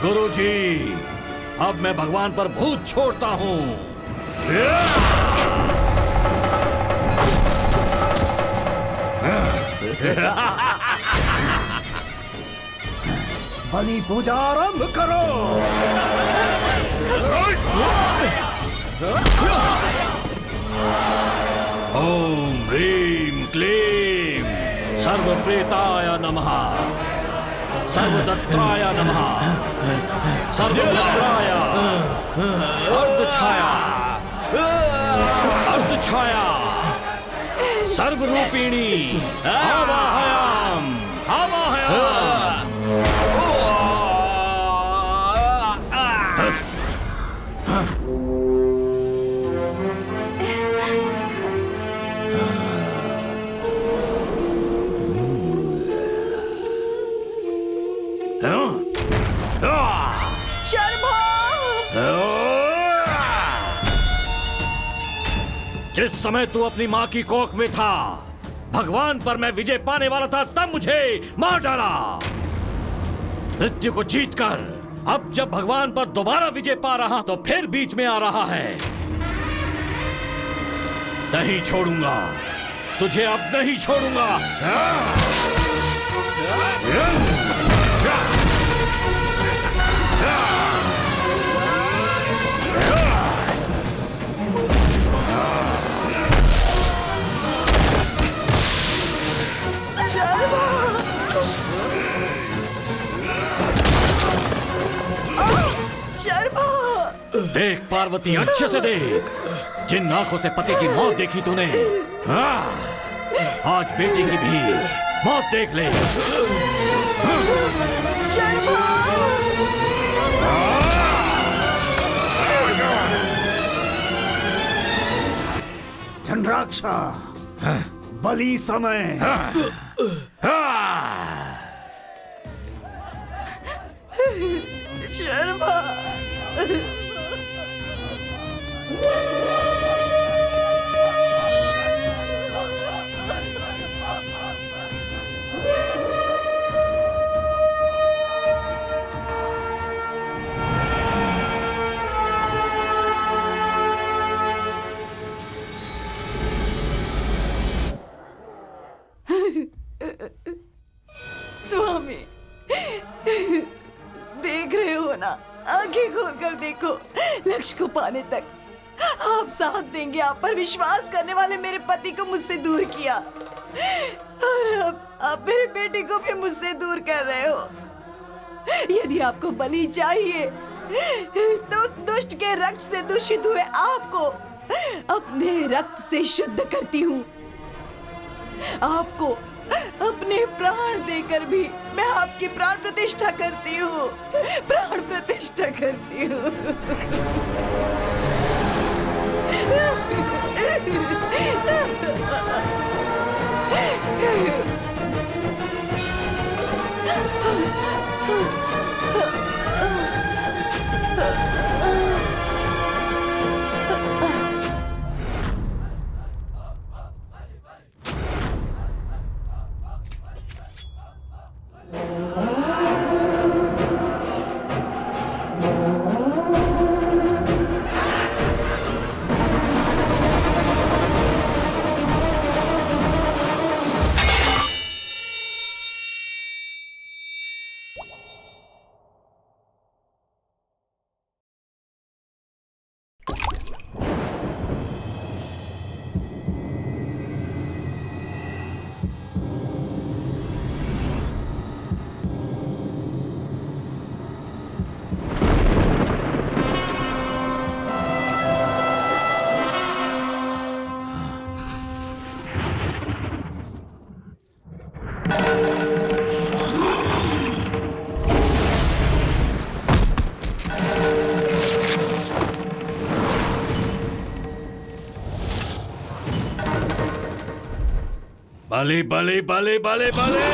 [SPEAKER 4] गुरुजी, अब मैं भगवान पर भूत छोड़ता हूँ।
[SPEAKER 1] बलि पूजा आरंभ करो।
[SPEAKER 4] ओम ह्रीं क्लीं सर्वप्रेताय नमः, सर्वदत्ताय नमः, सर्वभद्राय, अर्धछाया, अर्धछाया, सर्वरूपिणी, आवाहयाम, आवाहयाम। जिस समय तू अपनी माँ की कोख में था, भगवान पर मैं विजय पाने वाला था, तब मुझे मार डाला। मृत्यु को जीतकर अब जब भगवान पर दोबारा विजय पा रहा तो फिर बीच में आ रहा है। नहीं छोड़ूंगा तुझे, अब नहीं छोड़ूंगा। देख पार्वती, अच्छे से देख। जिन आंखों से पति की मौत देखी तूने, आज बेटी की भी मौत देख ले।
[SPEAKER 1] चंद्राक्षा, बलि समय।
[SPEAKER 9] शर्मा, स्वामी, देख रहे हो ना, आंखें खोल कर देखो। लक्ष्य को पाने तक आप साथ देंगे। आप पर विश्वास करने वाले मेरे पति को मुझसे दूर किया, और अब आप मेरे बेटे को भी मुझसे दूर कर रहे हो। यदि आपको बलि चाहिए तो उस दुष्ट के रक्त से दूषित हुए आपको अपने रक्त से शुद्ध करती हूँ। आपको अपने प्राण देकर भी मैं आपकी प्राण प्रतिष्ठा करती हूँ, प्राण प्रतिष्ठा करती हूँ।
[SPEAKER 4] बलि बलि बलि बलि बलि।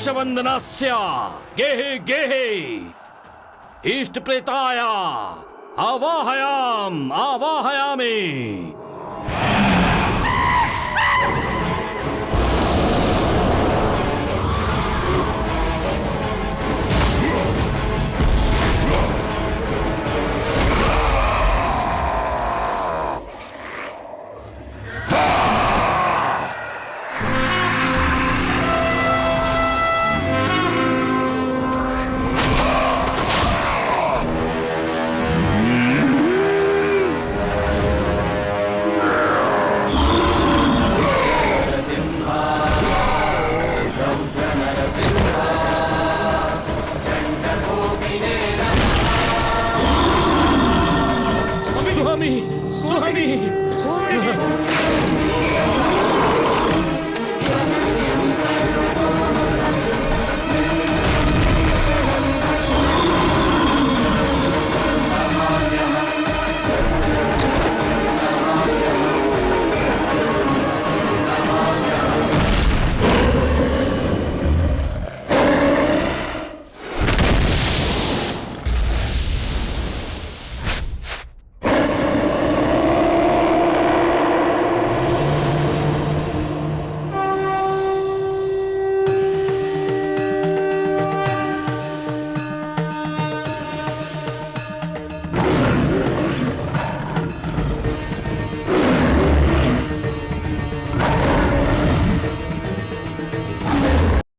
[SPEAKER 4] यक्षवंदनस्य गेहे गेहे इष्ट प्रेताय आवाहयाम आवाहयामि। स्वामी स्वामी स्वामी